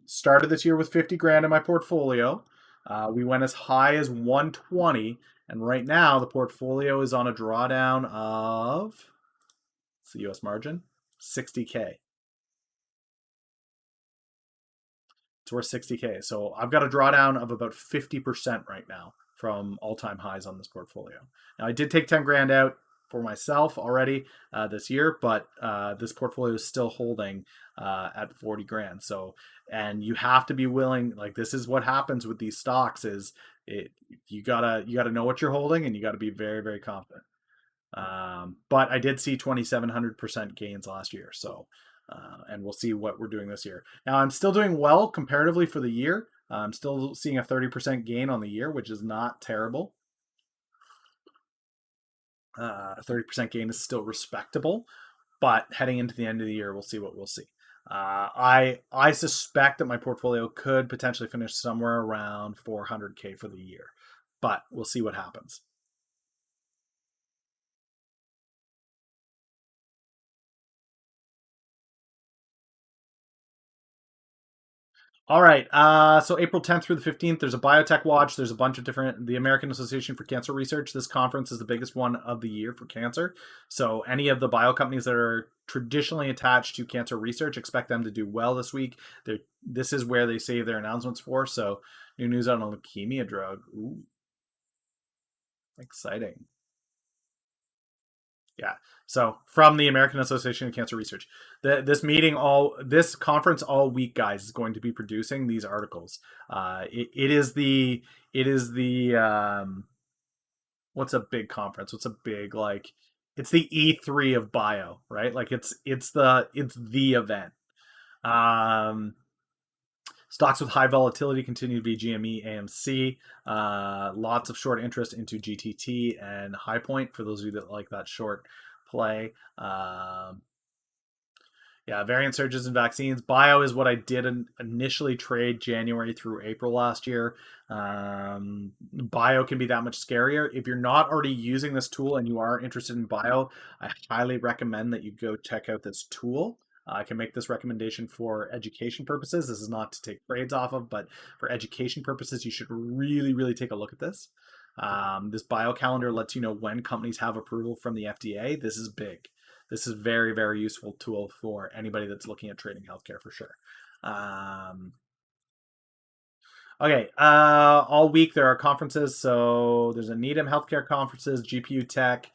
A: started this year with 50 grand in my portfolio. We went as high as 120, and right now the portfolio is on a drawdown of, what's the U.S. margin? 60K. It's worth 60K. So I've got a drawdown of about 50% right now from all-time highs on this portfolio. Now, I did take 10 grand out for myself already this year, but this portfolio is still holding at 40 grand. So, and you have to be willing, like, this is what happens with these stocks is you gotta know what you're holding, and you gotta be very, very confident. But I did see 2,700% gains last year. So, and we'll see what we're doing this year. Now, I'm still doing well comparatively for the year. I'm still seeing a 30% gain on the year, which is not terrible. 30% gain is still respectable, but heading into the end of the year, we'll see what we'll see. I suspect that my portfolio could potentially finish somewhere around 400K for the year, but we'll see what happens. All right. So April 10th through the 15th, there's a biotech watch. There's a bunch of different, the American Association for Cancer Research. This conference is the biggest one of the year for cancer. So any of the bio companies that are traditionally attached to cancer research, expect them to do well this week. This is where they save their announcements for. So new news on a leukemia drug. Ooh, exciting. Yeah. So from the American Association of Cancer Research, this conference all week, guys, is going to be producing these articles. It is the what's a big conference? What's a big, like, it's the E3 of bio, right? Like it's the event. Stocks with high volatility continue to be GME, AMC. Lots of short interest into GTT and High Point for those of you that like that short play. Yeah, variant surges in vaccines. Bio is what I did initially trade January through April last year. Bio can be that much scarier. If you're not already using this tool and you are interested in bio, I highly recommend that you go check out this tool. I can make this recommendation for education purposes. This is not to take trades off of, but for education purposes, you should really, really take a look at this. This bio calendar lets you know when companies have approval from the FDA. This is big. This is very, very useful tool for anybody that's looking at trading healthcare for sure. Okay, all week there are conferences. So there's a Needham Healthcare conferences, GPU Tech,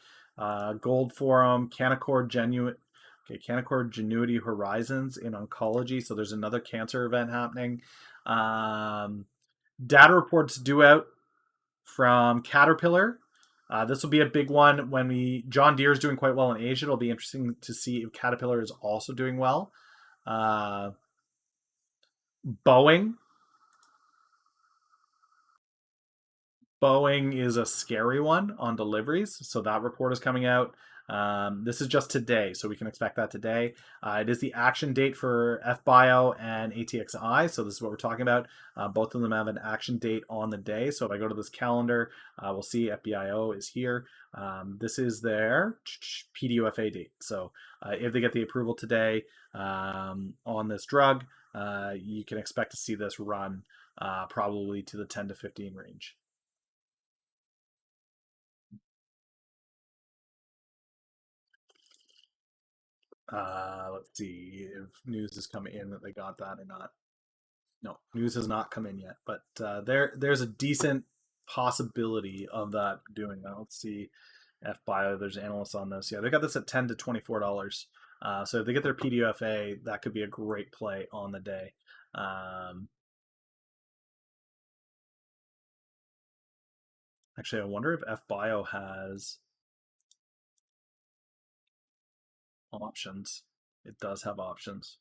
A: Gold Forum, Canaccord Genuity Horizons in oncology. So there's another cancer event happening. Data reports due out from Caterpillar. This will be a big one when John Deere is doing quite well in Asia. It'll be interesting to see if Caterpillar is also doing well. Boeing is a scary one on deliveries. So that report is coming out. This is just today, so we can expect that today. It is the action date for FBio and ATXI, so this is what we're talking about. Both of them have an action date on the day. So if I go to this calendar, we'll see FBIO is here. This is their PDUFA date. So if they get the approval today on this drug, you can expect to see this run probably to the 10 to 15 range. Let's see if news has come in that they got that or not. No, news has not come in yet, but there's a decent possibility of that doing that. Let's see, FBio, there's analysts on this. Yeah, they got this at $10 to $24. So if they get their PDUFA, that could be a great play on the day. Actually, I wonder if FBio has options. It does have options.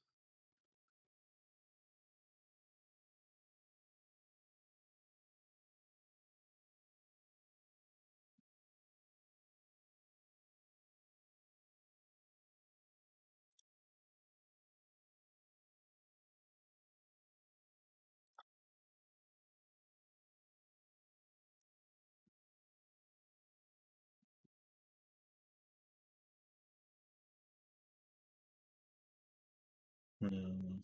A: Hmm.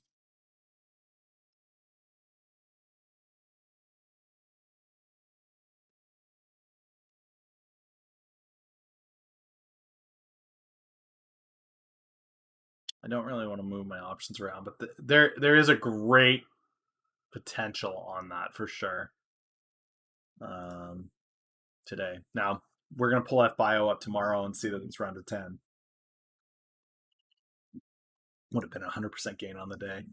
A: I don't really want to move my options around, but there is a great potential on that for sure. Today. Now we're gonna pull FBio up tomorrow and see that it's round to 10. Would have been 100% gain on the day.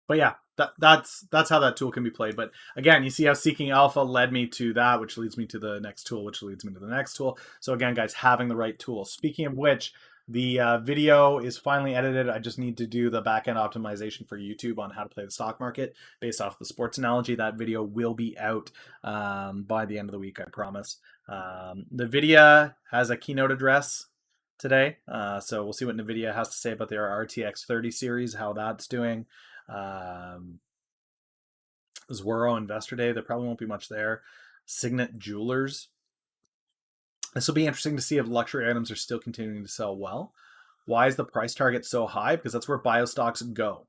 A: But yeah, that's how that tool can be played. But again, you see how Seeking Alpha led me to that, which leads me to the next tool, which leads me to the next tool. So again, guys, having the right tool. Speaking of which, the video is finally edited. I just need to do the backend optimization for YouTube on how to play the stock market based off the sports analogy. That video will be out by the end of the week, I promise. The video has a keynote address today, so we'll see what NVIDIA has to say about their RTX 30 series, how that's doing. Zwirro Investor Day, there probably won't be much there. Signet Jewelers. This will be interesting to see if luxury items are still continuing to sell well. Why is the price target so high? Because that's where biostocks go.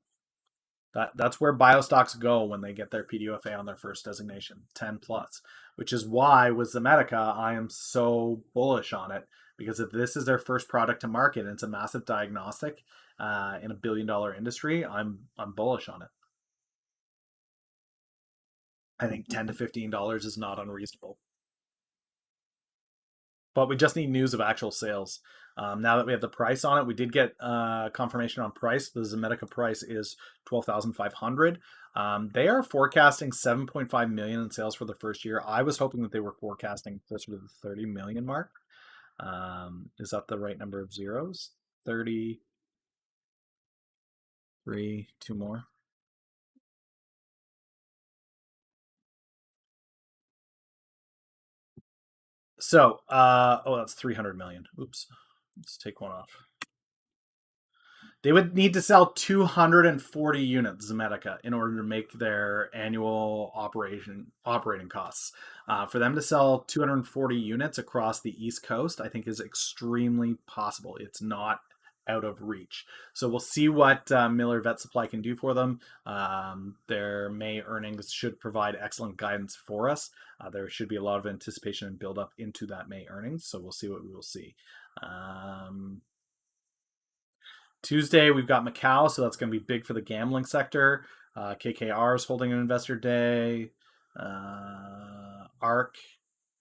A: That's where biostocks go when they get their PDUFA on their first designation, 10 plus, which is why with Zomedica, I am so bullish on it, because if this is their first product to market and it's a massive diagnostic in a billion-dollar industry, I'm bullish on it. I think $10 to $15 is not unreasonable. But we just need news of actual sales. Now that we have the price on it, we did get confirmation on price. The Zomedica price is $12,500. They are forecasting 7.5 million in sales for the first year. I was hoping that they were forecasting closer to the 30 million mark. Is that the right number of zeros? 33, two more. So, oh, that's 300 million. Oops. Let's take one off. They would need to sell 240 units Zomedica in order to make their annual operating costs. For them to sell 240 units across the East Coast, I think is extremely possible. It's not out of reach. So we'll see what Miller Vet Supply can do for them. Their May earnings should provide excellent guidance for us. There should be a lot of anticipation and build up into that May earnings. So we'll see what we will see. Tuesday, we've got Macau, so that's going to be big for the gambling sector. KKR is holding an investor day. ARC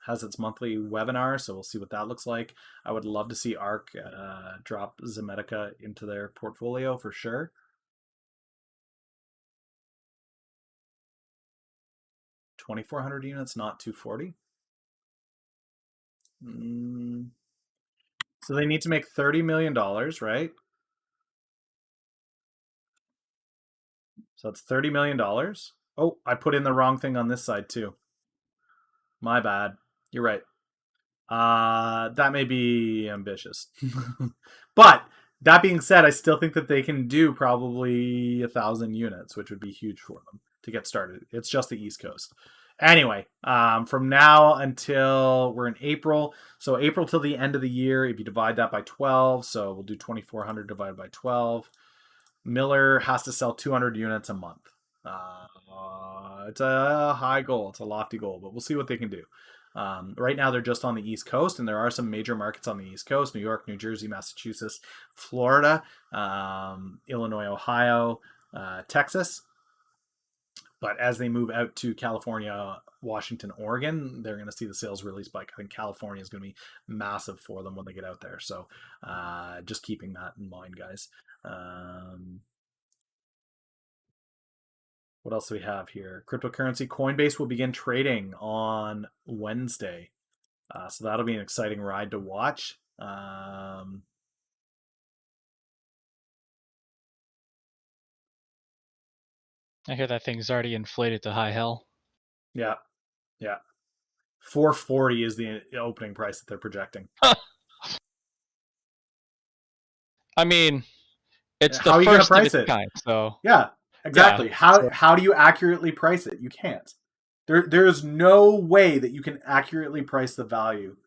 A: has its monthly webinar, so we'll see what that looks like. I would love to see ARC drop Zomedica into their portfolio for sure. $2,400 units, not 240. So they need to make $30 million, right? So it's $30 million. Oh, I put in the wrong thing on this side too. My bad. You're right. That may be ambitious. But that being said, I still think that they can do probably 1,000 units, which would be huge for them to get started. It's just the East Coast. Anyway, from now until we're in April, so April till the end of the year, if you divide that by 12, so we'll do 2,400 divided by 12. Miller has to sell 200 units a month. It's a high goal. It's a lofty goal, but we'll see what they can do. Right now, they're just on the East Coast, and there are some major markets on the East Coast: New York, New Jersey, Massachusetts, Florida, Illinois, Ohio, Texas. But as they move out to California, Washington, Oregon, they're going to see the sales really spike. I think California is going to be massive for them when they get out there. So just keeping that in mind, guys. What else do we have here? Cryptocurrency Coinbase will begin trading on Wednesday. So that'll be an exciting ride to watch.
C: I hear that thing's already inflated to high hell.
A: Yeah, yeah. 440 is the opening price that they're projecting.
C: I mean, it's
A: How
C: the
A: are you going to
C: first of
A: price
C: its
A: it?
C: kind, so
A: Yeah, exactly.
C: yeah.
A: How do you accurately price it? You can't. There's no way that you can accurately price the value.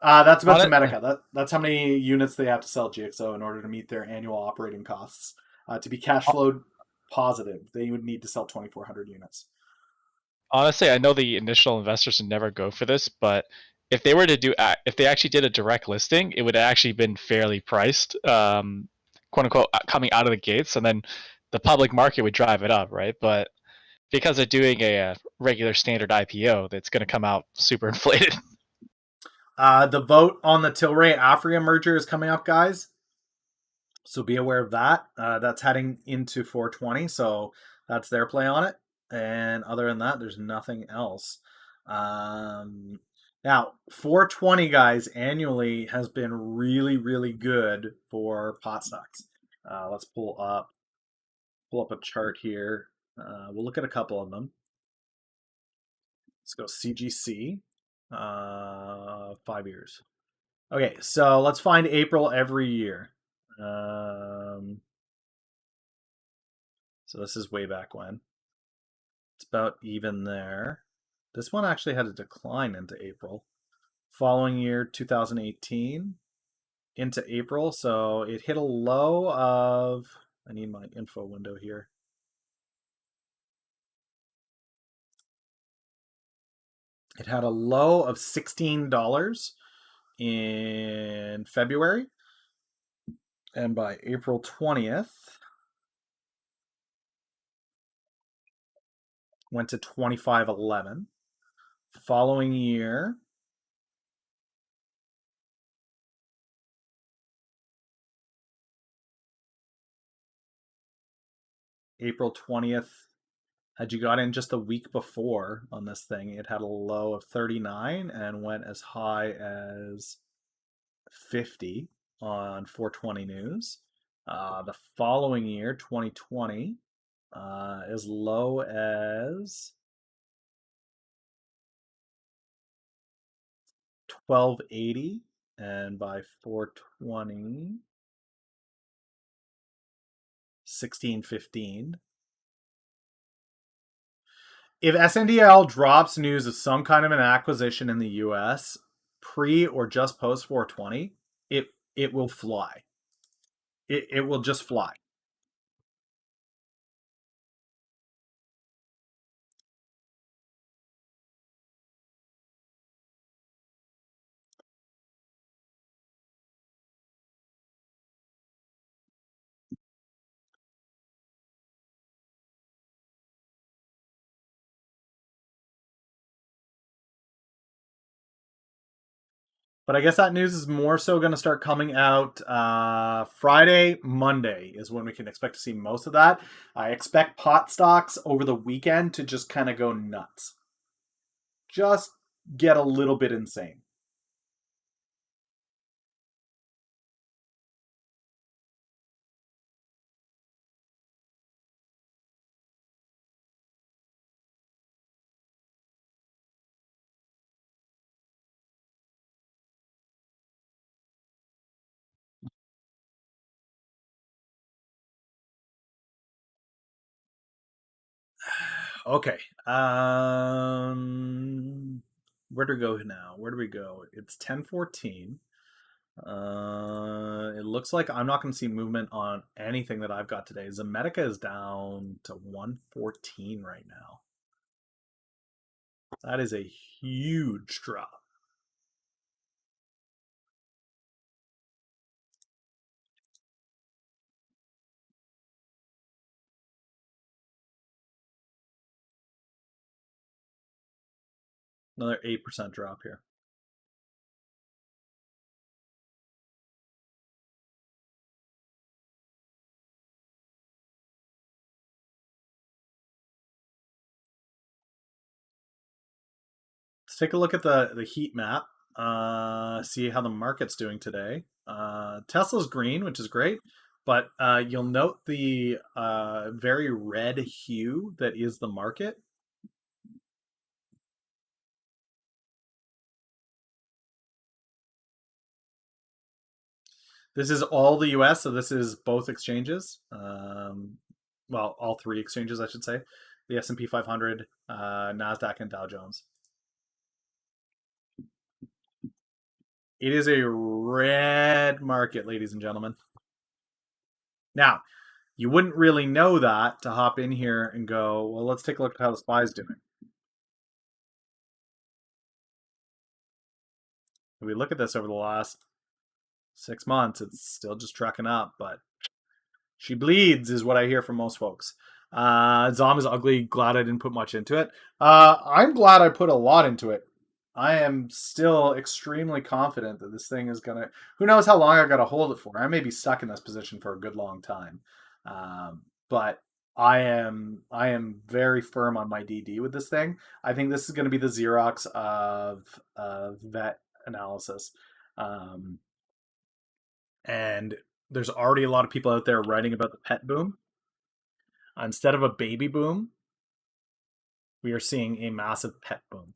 A: That's about
C: On it,
A: Zomedica. That's how many units they have to sell GXO in order to meet their annual operating costs. To be cash flow positive, they would need to sell 2,400 units.
C: honestly, I know the initial investors would never go for this, but if they were to do, if they actually did a direct listing, it would have actually been fairly priced, quote unquote, coming out of the gates, and then the public market would drive it up, right? But because they're doing a regular standard IPO, that's going to come out super inflated.
A: The vote on the Tilray Afria merger is coming up, guys. So be aware of that. That's heading into 420, so that's their play on it. And other than that, there's nothing else. Now, 420, guys, annually has been really, really good for pot stocks. Let's pull up a chart here. We'll look at a couple of them. Let's go CGC. 5 years. Okay, so let's find April every year. So this is way back when. It's about even there. This one actually had a decline into April. Following year, 2018, into April. So it hit a low of, I need my info window here. It had a low of $16 in February. And by April 20th, went to 25.11. Following year, April 20th, had you got in just a week before on this thing, it had a low of 39 and went as high as 50 on 420 News. The following year, 2020, as low as 1280, and by 420, 1615. If SNDL drops news of some kind of an acquisition in the US pre or just post 420, it will fly. It will just fly. But I guess that news is more so going to start coming out Friday, Monday is when we can expect to see most of that. I expect pot stocks over the weekend to just kind of go nuts. Just get a little bit insane. Okay. Where do we go now? Where do we go? It's 10:14. It looks like I'm not going to see movement on anything that I've got today. Zomedica is down to 114 right now. That is a huge drop. Another 8% drop here. Let's take a look at the heat map. See how the market's doing today. Tesla's green, which is great, but you'll note the very red hue that is the market. This is all the US, so this is both exchanges. Well, all three exchanges, I should say. The S&P 500, NASDAQ, and Dow Jones. It is a red market, ladies and gentlemen. Now, you wouldn't really know that to hop in here and go, well, let's take a look at how the SPY is doing. If we look at this over the last 6 months, it's still just trucking up, but she bleeds is what I hear from most folks. Zom is ugly. Glad I didn't put much into it. I'm glad I put a lot into it. I am still extremely confident that this thing is gonna. Who knows how long I got to hold it for? I may be stuck in this position for a good long time, but I am very firm on my DD with this thing. I think this is going to be the Xerox of vet analysis, and there's already a lot of people out there writing about the pet boom. Instead of a baby boom, we are seeing a massive pet boom.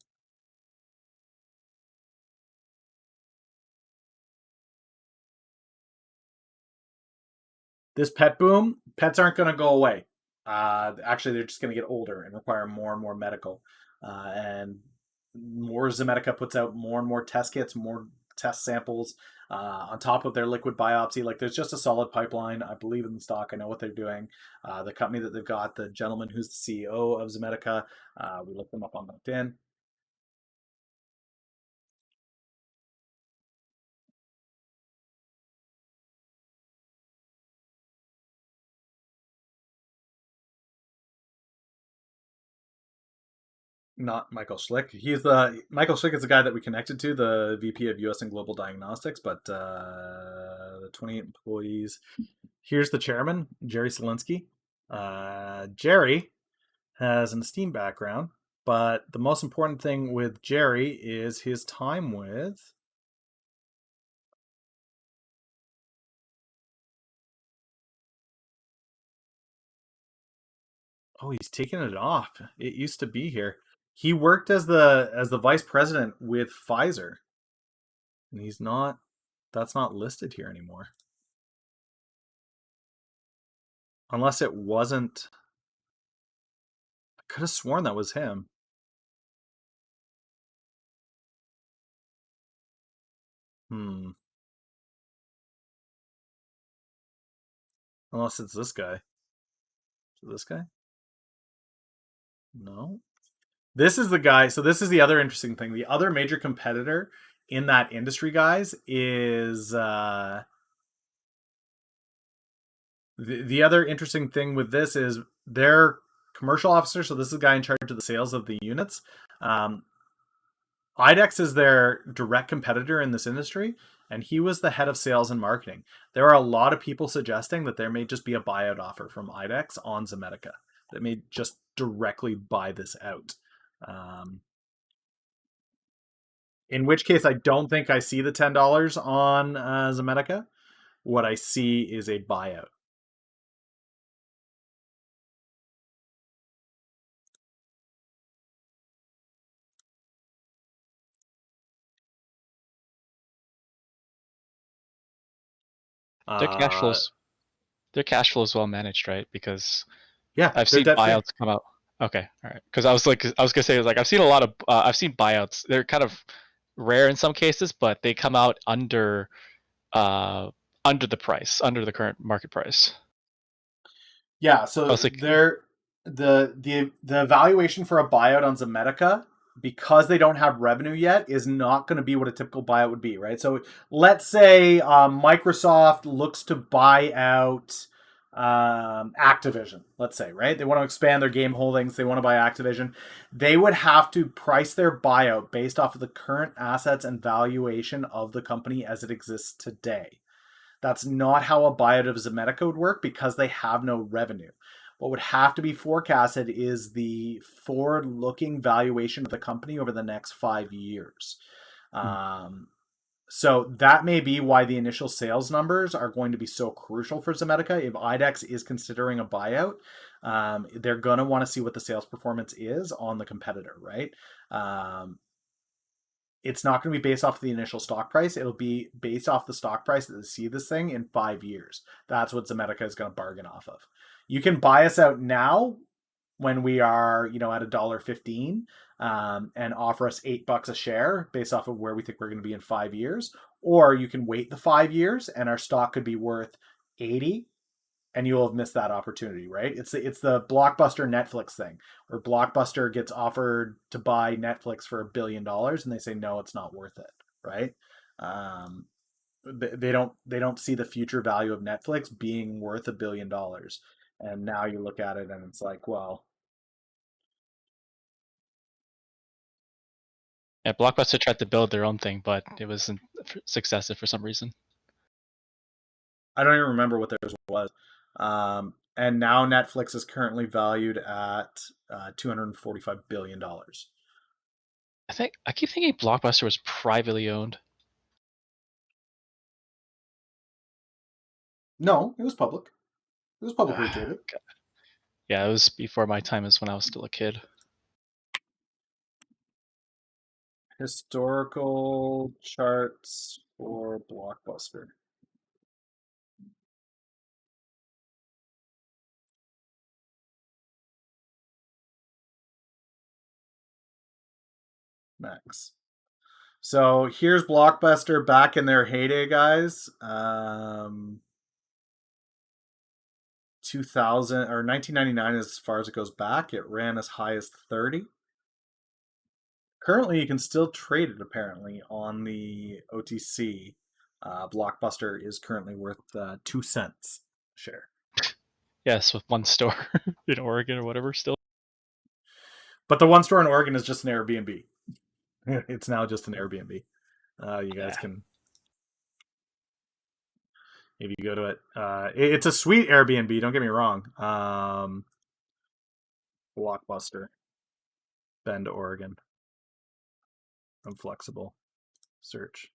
A: This pet boom, pets aren't going to go away. Actually, they're just going to get older and require more and more medical. And more Zomedica puts out more and more test kits, more test samples on top of their liquid biopsy. Like there's just a solid pipeline. I believe in the stock. I know what they're doing. The company that they've got, the gentleman who's the CEO of Zomedica, we looked them up on LinkedIn. Not Michael Schlick. Michael Schlick is the guy that we connected to, the VP of US and Global Diagnostics, but the 28 employees. Here's the chairman, Jerry Selinsky. Jerry has an esteemed background, but the most important thing with Jerry is his time with. Oh, he's taking it off. It used to be here. He worked as the vice president with Pfizer, and he's not. That's not listed here anymore. Unless it wasn't. I could have sworn that was him. Hmm. Unless it's this guy. Is it this guy? No. This is the guy. So this is the other interesting thing. The other major competitor in that industry, guys, is the other interesting thing with this is their commercial officer. So this is the guy in charge of the sales of the units. IDEX is their direct competitor in this industry, and he was the head of sales and marketing. There are a lot of people suggesting that there may just be a buyout offer from IDEX on Zomedica that may just directly buy this out. In which case, I don't think I see the $10 on Zomedica. What I see is a buyout.
C: Their cash flows, their cash flow is well managed, right? Because
A: Yeah,
C: I've
A: they're
C: seen
A: debt free.
C: buyouts come out. Okay, all right. Because I was gonna say, like, I've seen a lot of, I've seen buyouts. They're kind of rare in some cases, but they come out uh, under the price, under the current market price.
A: Yeah,
C: I
A: so
C: was like,
A: the valuation for a buyout on Zomedica, because they don't have revenue yet, is not going to be what a typical buyout would be, right? So let's say Microsoft looks to buy out Activision, let's say, right? They want to expand their game holdings, they want to buy Activision. They would have to price their buyout based off of the current assets and valuation of the company as it exists today. That's not how a buyout of Zomedica would work because they have no revenue. What would have to be forecasted is the forward-looking valuation of the company over the next 5 years. So that may be why the initial sales numbers are going to be so crucial for Zomedica. If IDEX is considering a buyout, they're going to want to see what the sales performance is on the competitor, right? It's not going to be based off the initial stock price. It'll be based off the stock price that they see this thing in 5 years. That's what Zomedica is going to bargain off of. You can buy us out now when we are, at $1.15, and offer us $8 a share based off of where we think we're going to be in 5 years. Or you can wait the 5 years and our stock could be worth 80, and you'll have missed that opportunity, right? It's the Blockbuster Netflix thing, where Blockbuster gets offered to buy Netflix for $1 billion, and they say no, it's not worth it, right? They don't see the future value of Netflix being worth $1 billion, and now you look at it and it's like, well,
C: yeah, Blockbuster tried to build their own thing, but it wasn't successful for some reason.
A: I don't even remember what theirs was. And now Netflix is currently valued at $245 billion.
C: I keep thinking Blockbuster was privately owned.
A: No, it was public. It was publicly traded.
C: Yeah, it was before my time, is when I was still a kid.
A: Historical charts for Blockbuster. Max. So here's Blockbuster back in their heyday, guys. 2000 or 1999, as far as it goes back, it ran as high as 30. Currently, you can still trade it apparently on the OTC. Blockbuster is currently worth 2 cents a share.
C: Yes, with one store in Oregon or whatever still.
A: But the one store in Oregon is just an Airbnb. It's now just an Airbnb. You guys can, if you go to it, it's a sweet Airbnb. Don't get me wrong. Blockbuster, Bend, Oregon. I'm flexible. Search.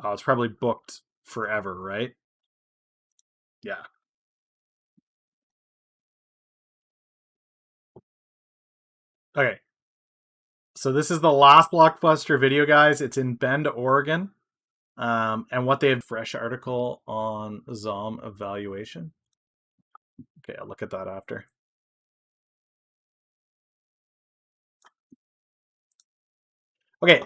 A: Oh, it's probably booked forever, right? Yeah. Okay. So this is the last Blockbuster video, guys. It's in Bend, Oregon. And what they have, fresh article on Zom evaluation. Okay, I'll look at that after. Okay,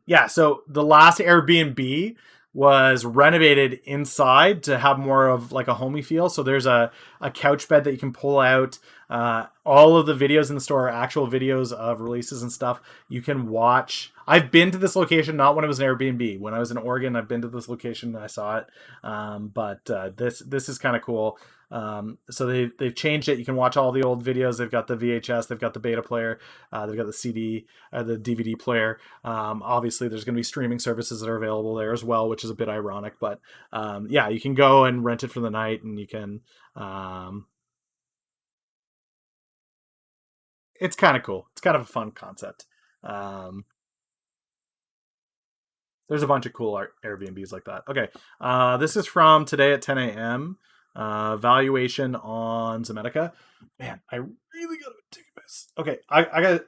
A: yeah, so the last Airbnb was renovated inside to have more of like a homey feel. So there's a couch bed that you can pull out. All of the videos in the store are actual videos of releases and stuff. You can watch. I've been to this location, not when it was an Airbnb. When I was in Oregon, I've been to this location and I saw it. But this is kind of cool. So they've changed it. You can watch all the old videos. They've got the VHS, they've got the beta player, they've got the CD, the DVD player. Obviously, there's going to be streaming services that are available there as well, which is a bit ironic. But yeah, you can go and rent it for the night, and you can. It's kind of cool. It's kind of a fun concept. There's a bunch of cool Airbnbs like that. Okay, this is from today at 10 a.m. Valuation on Zomedica. Man, I really gotta take a piss. Okay, I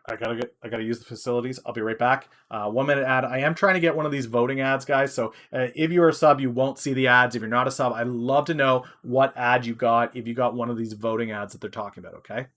A: I gotta use the facilities. I'll be right back. 1 minute ad. I am trying to get one of these voting ads, guys. So if you're a sub, you won't see the ads. If you're not a sub, I'd love to know what ad you got. If you got one of these voting ads that they're talking about, okay?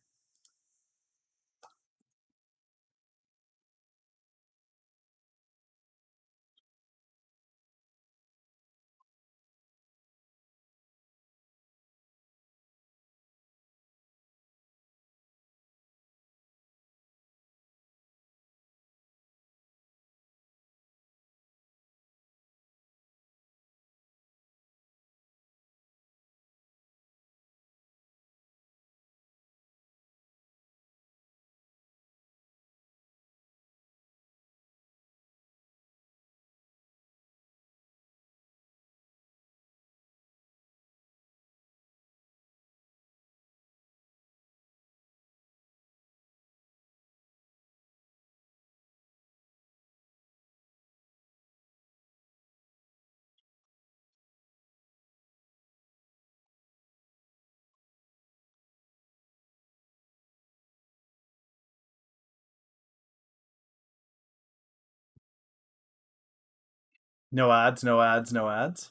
A: No ads, no ads, no ads.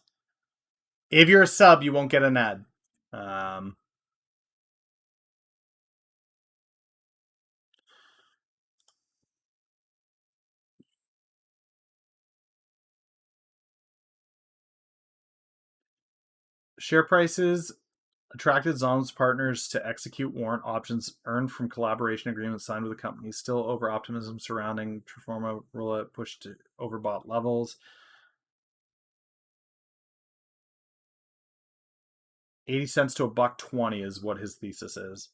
A: If you're a sub, you won't get an ad. Share prices attracted Zom's partners to execute warrant options earned from collaboration agreements signed with the company. Still over optimism surrounding Transforma rollout pushed to overbought levels. 80 cents to $1.20 is what his thesis is.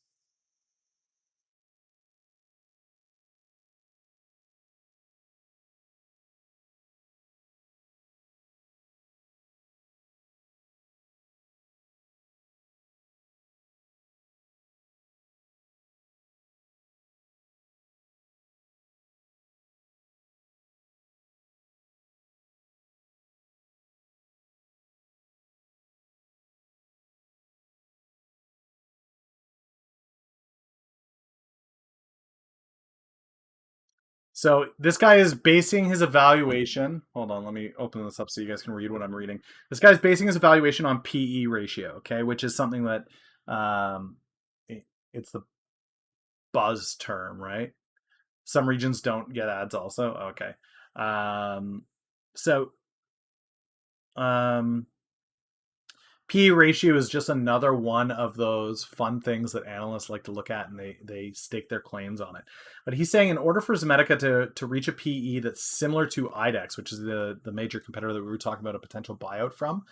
A: So this guy is basing his evaluation. Hold on, let me open this up so you guys can read what I'm reading. This guy's basing his evaluation on PE ratio, okay, which is something that it's the buzz term, right? Some regions don't get ads also. Okay. So PE ratio is just another one of those fun things that analysts like to look at, and they stake their claims on it. But he's saying in order for Zomedica to reach a PE that's similar to IDEX, which is the major competitor that we were talking about a potential buyout from,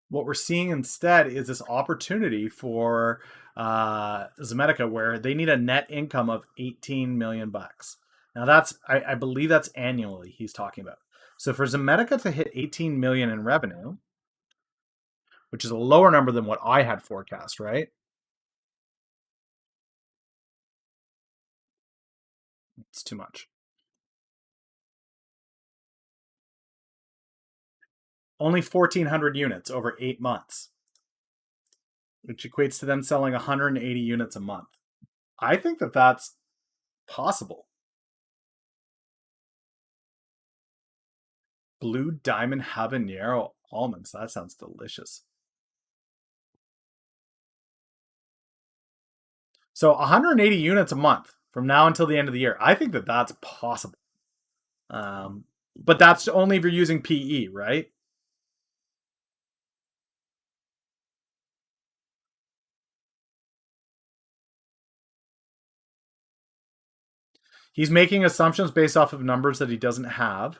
A: what we're seeing instead is this opportunity for Zomedica where they need a net income of 18 million bucks. Now that's I believe that's annually he's talking about. So for Zomedica to hit 18 million in revenue, which is a lower number than what I had forecast, right? It's too much. Only 1,400 units over 8 months, which equates to them selling 180 units a month. I think that that's possible. Blue Diamond Habanero almonds. That sounds delicious. So 180 units a month from now until the end of the year. I think that that's possible. But that's only if you're using PE, right? He's making assumptions based off of numbers that he doesn't have.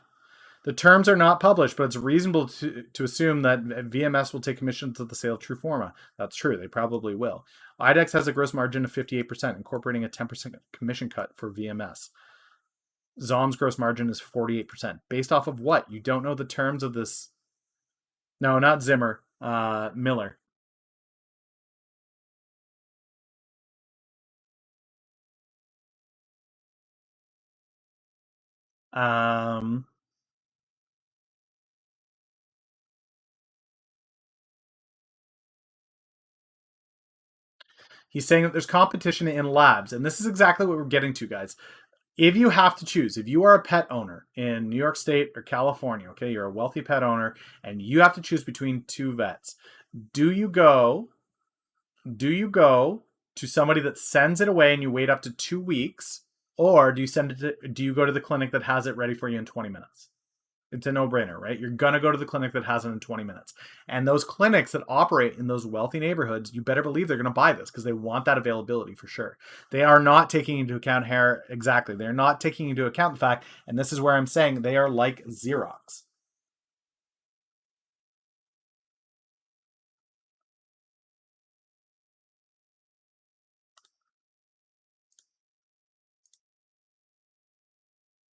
A: The terms are not published, but it's reasonable to assume that VMS will take commissions of the sale of Trueforma. That's true. They probably will. IDEX has a gross margin of 58%, incorporating a 10% commission cut for VMS. Zom's gross margin is 48%. Based off of what? You don't know the terms of this. No, not Zimmer. Miller. Um, He's saying that there's competition in labs, and this is exactly what we're getting to, guys. If you have to choose, if you are a pet owner in New York State or California, okay, you're a wealthy pet owner, and you have to choose between two vets, do you go to somebody that sends it away and you wait up to 2 weeks, or do you go to the clinic that has it ready for you in 20 minutes? It's a no-brainer, right? You're gonna go to the clinic that has it in 20 minutes. And those clinics that operate in those wealthy neighborhoods, you better believe they're gonna buy this because they want that availability for sure. They are not taking into account hair exactly. They're not taking into account the fact, and this is where I'm saying they are like Xerox.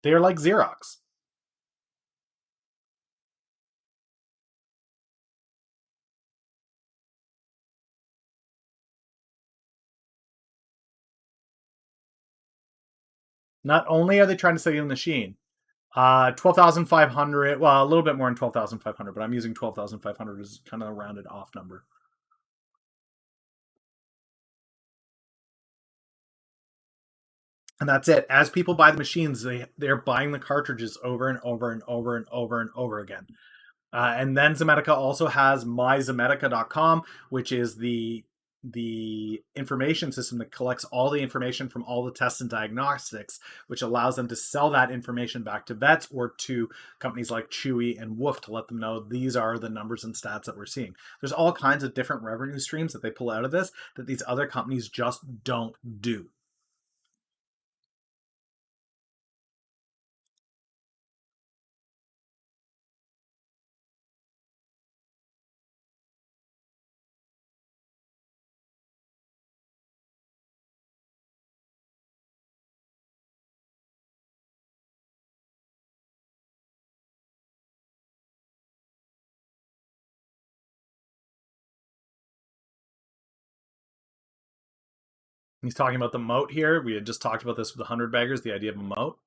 A: They are like Xerox. Not only are they trying to sell you the machine, 12,500. Well, a little bit more than 12,500, but I'm using 12,500 as kind of a rounded off number. And that's it. As people buy the machines, they're buying the cartridges over and over and over and over and over again. And then Zomedica also has myzomedica.com, which is the information system that collects all the information from all the tests and diagnostics, which allows them to sell that information back to vets or to companies like Chewy and Woof to let them know these are the numbers and stats that we're seeing. There's all kinds of different revenue streams that they pull out of this that these other companies just don't do. He's talking about the moat here. We had just talked about this with the 100 baggers, the idea of a moat.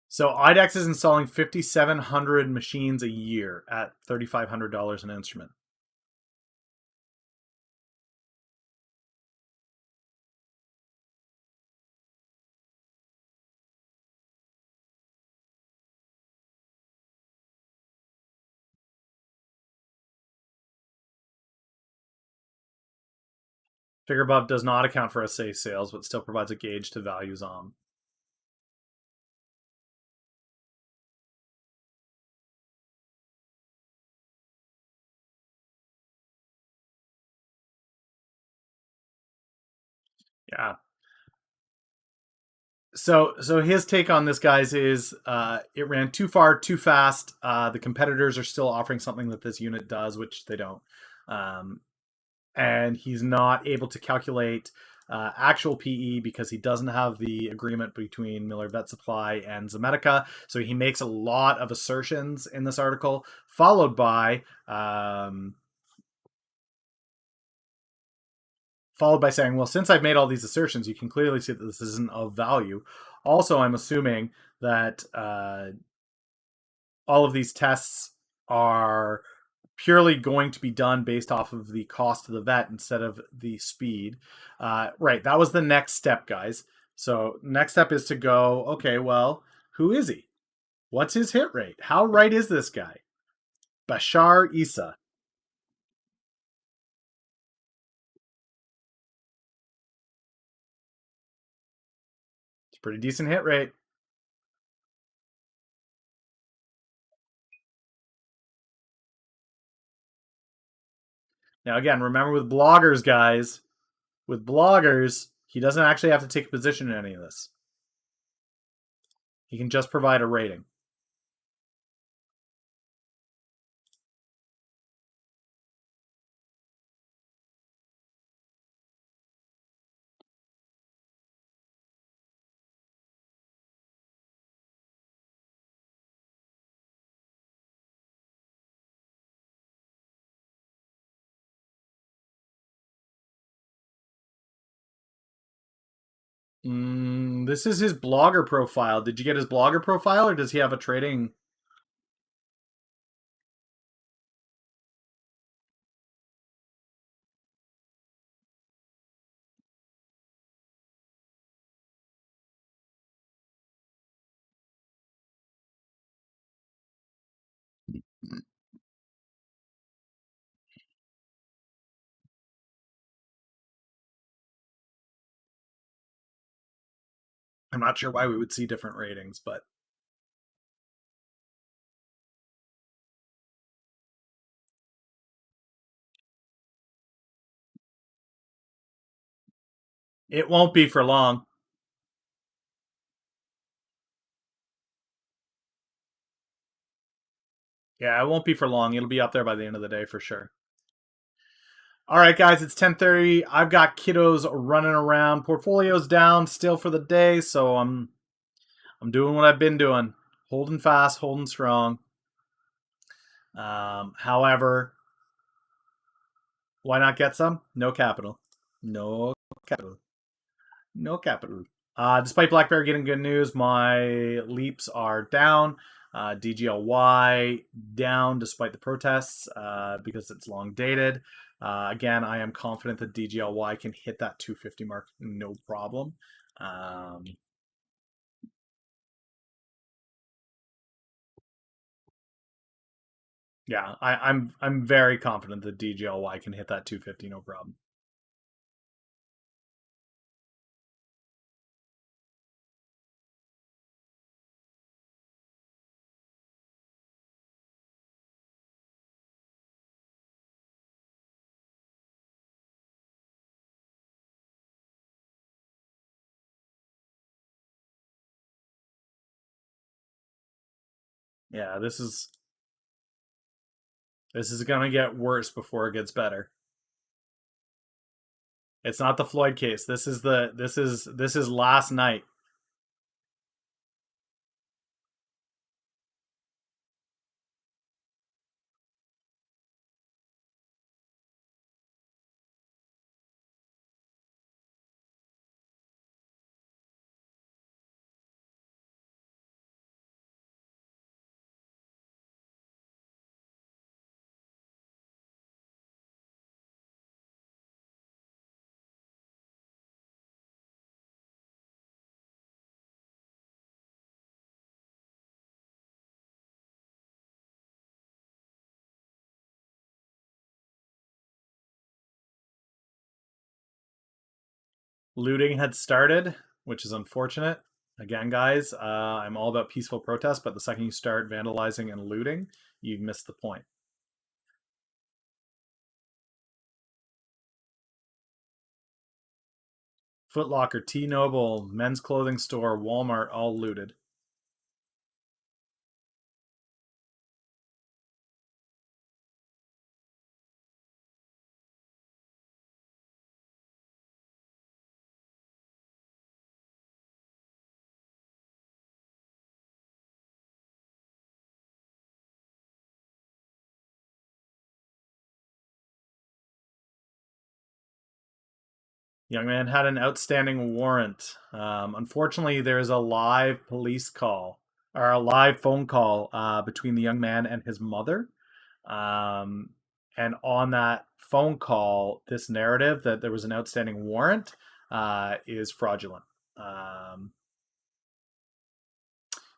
A: So IDEX is installing 5,700 machines a year at $3,500 an instrument. Figure above does not account for SA sales, but still provides a gauge to values on. Yeah. So his take on this, guys, is it ran too far, too fast. The competitors are still offering something that this unit does, which they don't. And he's not able to calculate actual PE because he doesn't have the agreement between Miller Vet Supply and Zomedica. So he makes a lot of assertions in this article, followed by saying, well, since I've made all these assertions, you can clearly see that this isn't of value. Also, I'm assuming that all of these tests are purely going to be done based off of the cost of the vet instead of the speed. Right, that was the next step, guys. So next step is to go, okay, well, who is he? What's his hit rate? How right is this guy? Bashar Issa. It's a pretty decent hit rate. Now, again, remember with bloggers, guys, with bloggers, he doesn't actually have to take a position in any of this. He can just provide a rating. This is his blogger profile. Did you get his blogger profile, or does he have a trading? I'm not sure why we would see different ratings, but it won't be for long. Yeah, it won't be for long. It'll be up there by the end of the day for sure. All right, guys, it's 10:30. I've got kiddos running around. Portfolio's down still for the day, so I'm doing what I've been doing, holding fast, holding strong. However, why not get some? No capital. No capital. No capital. Despite Black Bear getting good news, my leaps are down. DGLY down despite the protests because it's long dated. Again, I am confident that DGLY can hit that 250 mark no problem. Yeah, I'm very confident that DGLY can hit that 250 no problem. Yeah, this is gonna get worse before it gets better. It's not the Floyd case. This is last night. Looting had started, which is unfortunate. Again, guys, I'm all about peaceful protest, but the second you start vandalizing and looting, you've missed the point. Foot Locker, T-Mobile, men's clothing store, Walmart, all looted. Young man had an outstanding warrant. Unfortunately, there is a live police call or a live phone call between the young man and his mother. And on that phone call, this narrative that there was an outstanding warrant is fraudulent.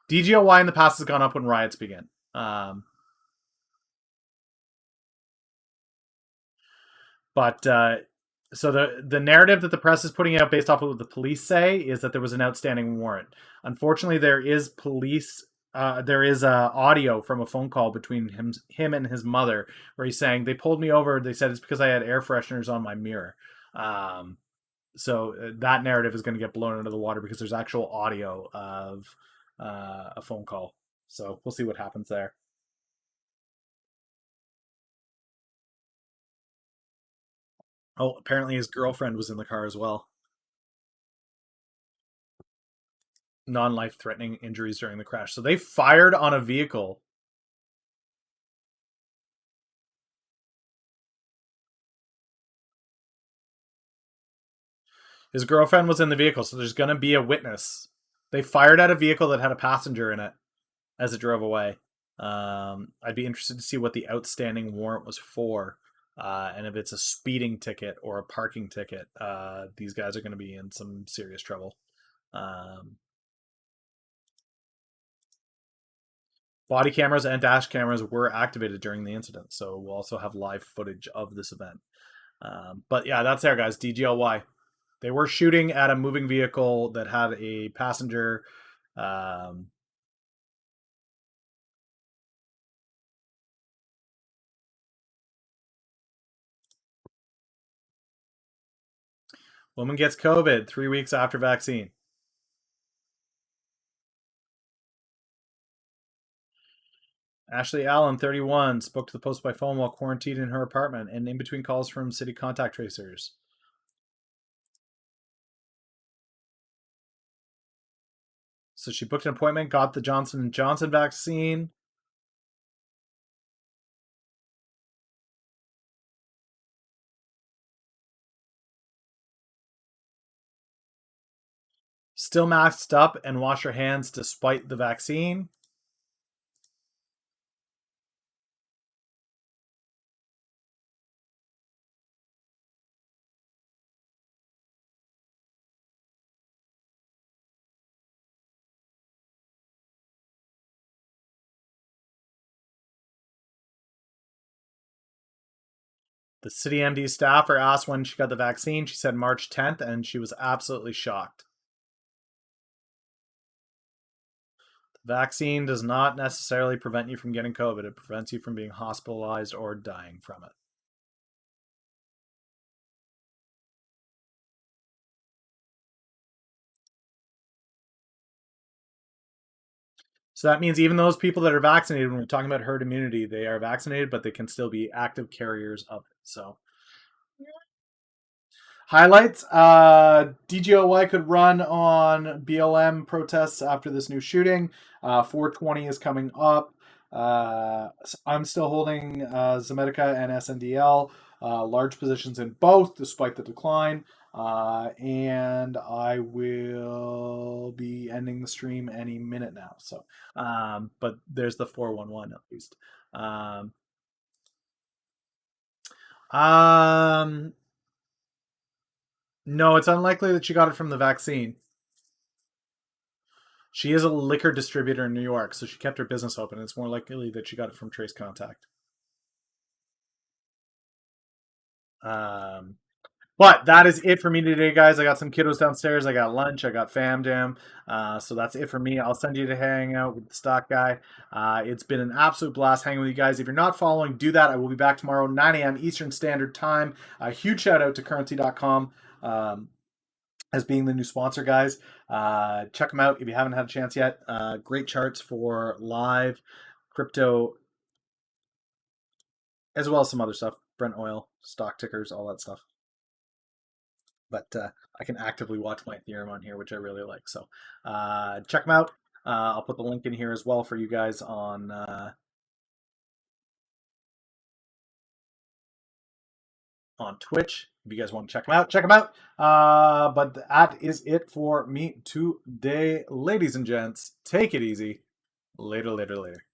A: DGOY in the past has gone up when riots begin. But so the narrative that the press is putting out based off of what the police say is that there was an outstanding warrant. Unfortunately, there is audio from a phone call between him and his mother where he's saying they pulled me over. They said it's because I had air fresheners on my mirror. So that narrative is going to get blown into the water because there's actual audio of a phone call. So we'll see what happens there. Oh, apparently his girlfriend was in the car as well. Non-life threatening injuries during the crash. So they fired on a vehicle. His girlfriend was in the vehicle, so there's going to be a witness. They fired at a vehicle that had a passenger in it as it drove away. I'd be interested to see what the outstanding warrant was for. And if it's a speeding ticket or a parking ticket, these guys are going to be in some serious trouble. Body cameras and dash cameras were activated during the incident, so we'll also have live footage of this event. But yeah, that's there, guys. DGLY. They were shooting at a moving vehicle that had a passenger. Woman gets COVID 3 weeks after vaccine. Ashley Allen, 31, spoke to the Post by phone while quarantined in her apartment and in between calls from city contact tracers. So she booked an appointment, got the Johnson & Johnson vaccine. Still masked up and wash her hands despite the vaccine. The city MD staffer asked when she got the vaccine. She said March 10th, and she was absolutely shocked. The vaccine does not necessarily prevent you from getting COVID. It prevents you from being hospitalized or dying from it. So that means even those people that are vaccinated, when we're talking about herd immunity, they are vaccinated, but they can still be active carriers of it. So highlights, DGOY could run on BLM protests after this new shooting. 420 is coming up. I'm still holding Zomedica and SNDL, large positions in both despite the decline. And I will be ending the stream any minute now. So, but there's the 411 at least. No, it's unlikely that she got it from the vaccine. She is a liquor distributor in New York, so she kept her business open. It's more likely that she got it from trace contact. But that is it for me today, guys. I got some kiddos downstairs. I got lunch. I got fam jam. So that's it for me. I'll send you to hang out with the stock guy. It's been an absolute blast hanging with you guys. If you're not following, do that. I will be back tomorrow, 9 a.m. Eastern Standard Time. A huge shout out to currency.com. As being the new sponsor, guys. Check them out if you haven't had a chance yet. Great charts for live crypto, as well as some other stuff. Brent oil, stock tickers, all that stuff. But I can actively watch my Ethereum on here, which I really like. So check them out. I'll put the link in here as well for you guys on Twitch. If you guys want to check them out, check them out. But that is it for me today, ladies and gents. Take it easy. Later, later, later.